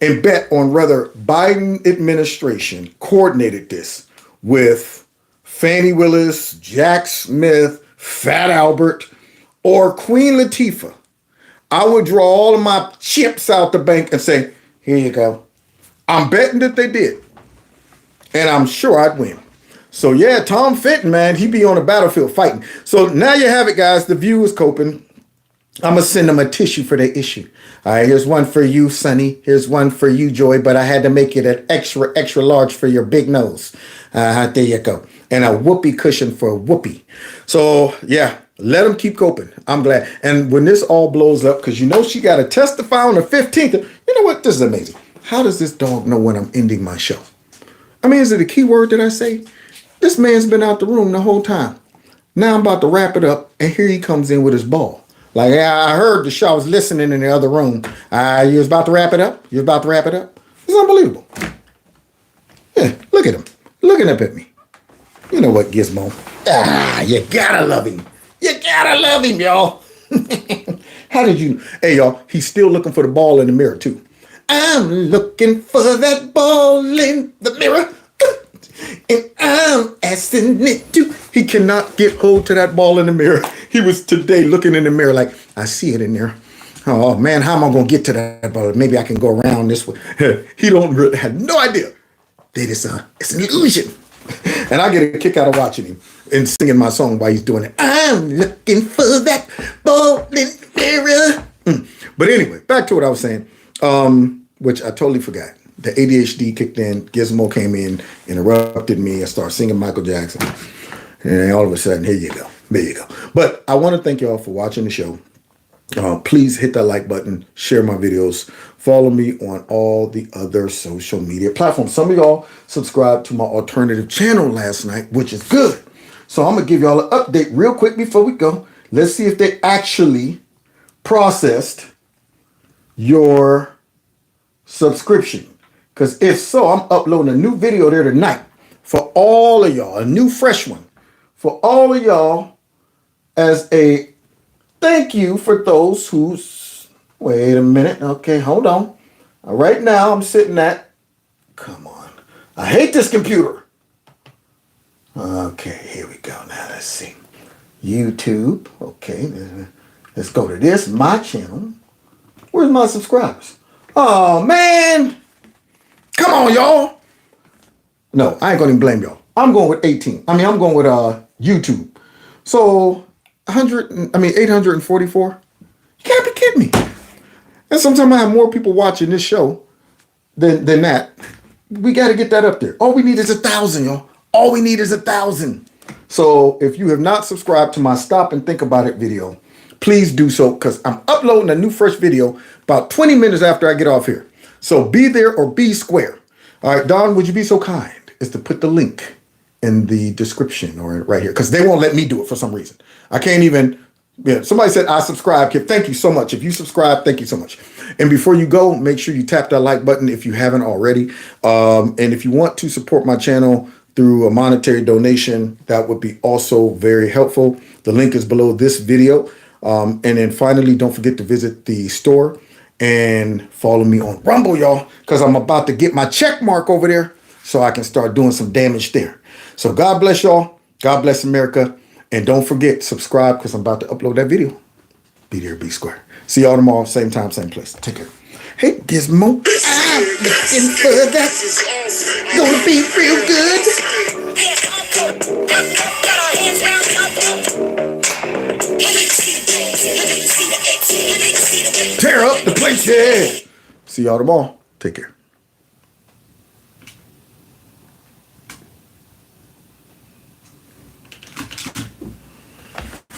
and bet on whether Biden administration coordinated this with Fannie Willis, Jack Smith, Fat Albert, or Queen Latifah. I would draw all of my chips out the bank and say, here you go. I'm betting that they did. And I'm sure I'd win. So yeah, Tom Fenton, man, he be on the battlefield fighting. So now you have it, guys. The View is coping. I'm going to send them a tissue for their issue. All right, here's one for you, Sonny. Here's one for you, Joy. But I had to make it an extra, extra large for your big nose. There you go. And a whoopee cushion for Whoopi. So yeah, let them keep coping. I'm glad. And when this all blows up, because you know she got to testify on the 15th. You know what? This is amazing. How does this dog know when I'm ending my show? I mean, is it a key word that I say? This man's been out the room the whole time. Now I'm about to wrap it up, and here he comes in with his ball. Like, I heard the show. I was listening in the other room. You was about to wrap it up? You was about to wrap it up? It's unbelievable. Yeah, look at him. Looking up at me. You know what, Gizmo? You gotta love him. You gotta love him, y'all. How did you? Hey, y'all, he's still looking for the ball in the mirror, too. I'm looking for that ball in the mirror. And I'm asking it to. He cannot get hold to that ball in the mirror. He was today looking in the mirror like, I see it in there. Oh, man, how am I going to get to that ball? Maybe I can go around this way. He don't really have no idea that it's an illusion. And I get a kick out of watching him and singing my song while he's doing it. I'm looking for that ball in the mirror. But anyway, back to what I was saying, which I totally forgot. The ADHD kicked in. Gizmo came in, interrupted me. I started singing Michael Jackson. And all of a sudden, here you go. There you go. But I want to thank y'all for watching the show. Please hit that like button. Share my videos. Follow me on all the other social media platforms. Some of y'all subscribed to my alternative channel last night, which is good. So I'm going to give y'all an update real quick before we go. Let's see if they actually processed your subscription. Because if so, I'm uploading a new video there tonight for all of y'all, a new fresh one for all of y'all as a thank you for those who's, wait a minute. Okay, hold on. Right now I'm sitting at, come on. I hate this computer. Okay, here we go. Now let's see. YouTube. Okay, let's go to this, my channel. Where's my subscribers? Oh, man. Come on, y'all. No, I ain't going to blame y'all. I'm going with 18. I'm going with YouTube. So 844. You can't be kidding me. And sometimes I have more people watching this show than that. We got to get that up there. All we need is 1,000, y'all. All we need is 1,000. So if you have not subscribed to my Stop and Think About It video, please do so, because I'm uploading a new fresh video about 20 minutes after I get off here. So be there or be square. All right, Don, would you be so kind as to put the link in the description or right here? Because they won't let me do it for some reason. I can't even, yeah, somebody said I subscribe. Thank you so much. If you subscribe, thank you so much. And before you go, make sure you tap that like button if you haven't already. And if you want to support my channel through a monetary donation, that would be also very helpful. The link is below this video. And then finally, don't forget to visit the store and follow me on Rumble, y'all, because I'm about to get my check mark over there so I can start doing some damage there. So God bless y'all. God bless America. And don't forget, subscribe, because I'm about to upload that video. Be there, be square. See y'all tomorrow, same time, same place. Take care. Hey, Gizmo, I'm looking for that. Gonna be real good. Tear up the place, yeah. See y'all tomorrow. Take care.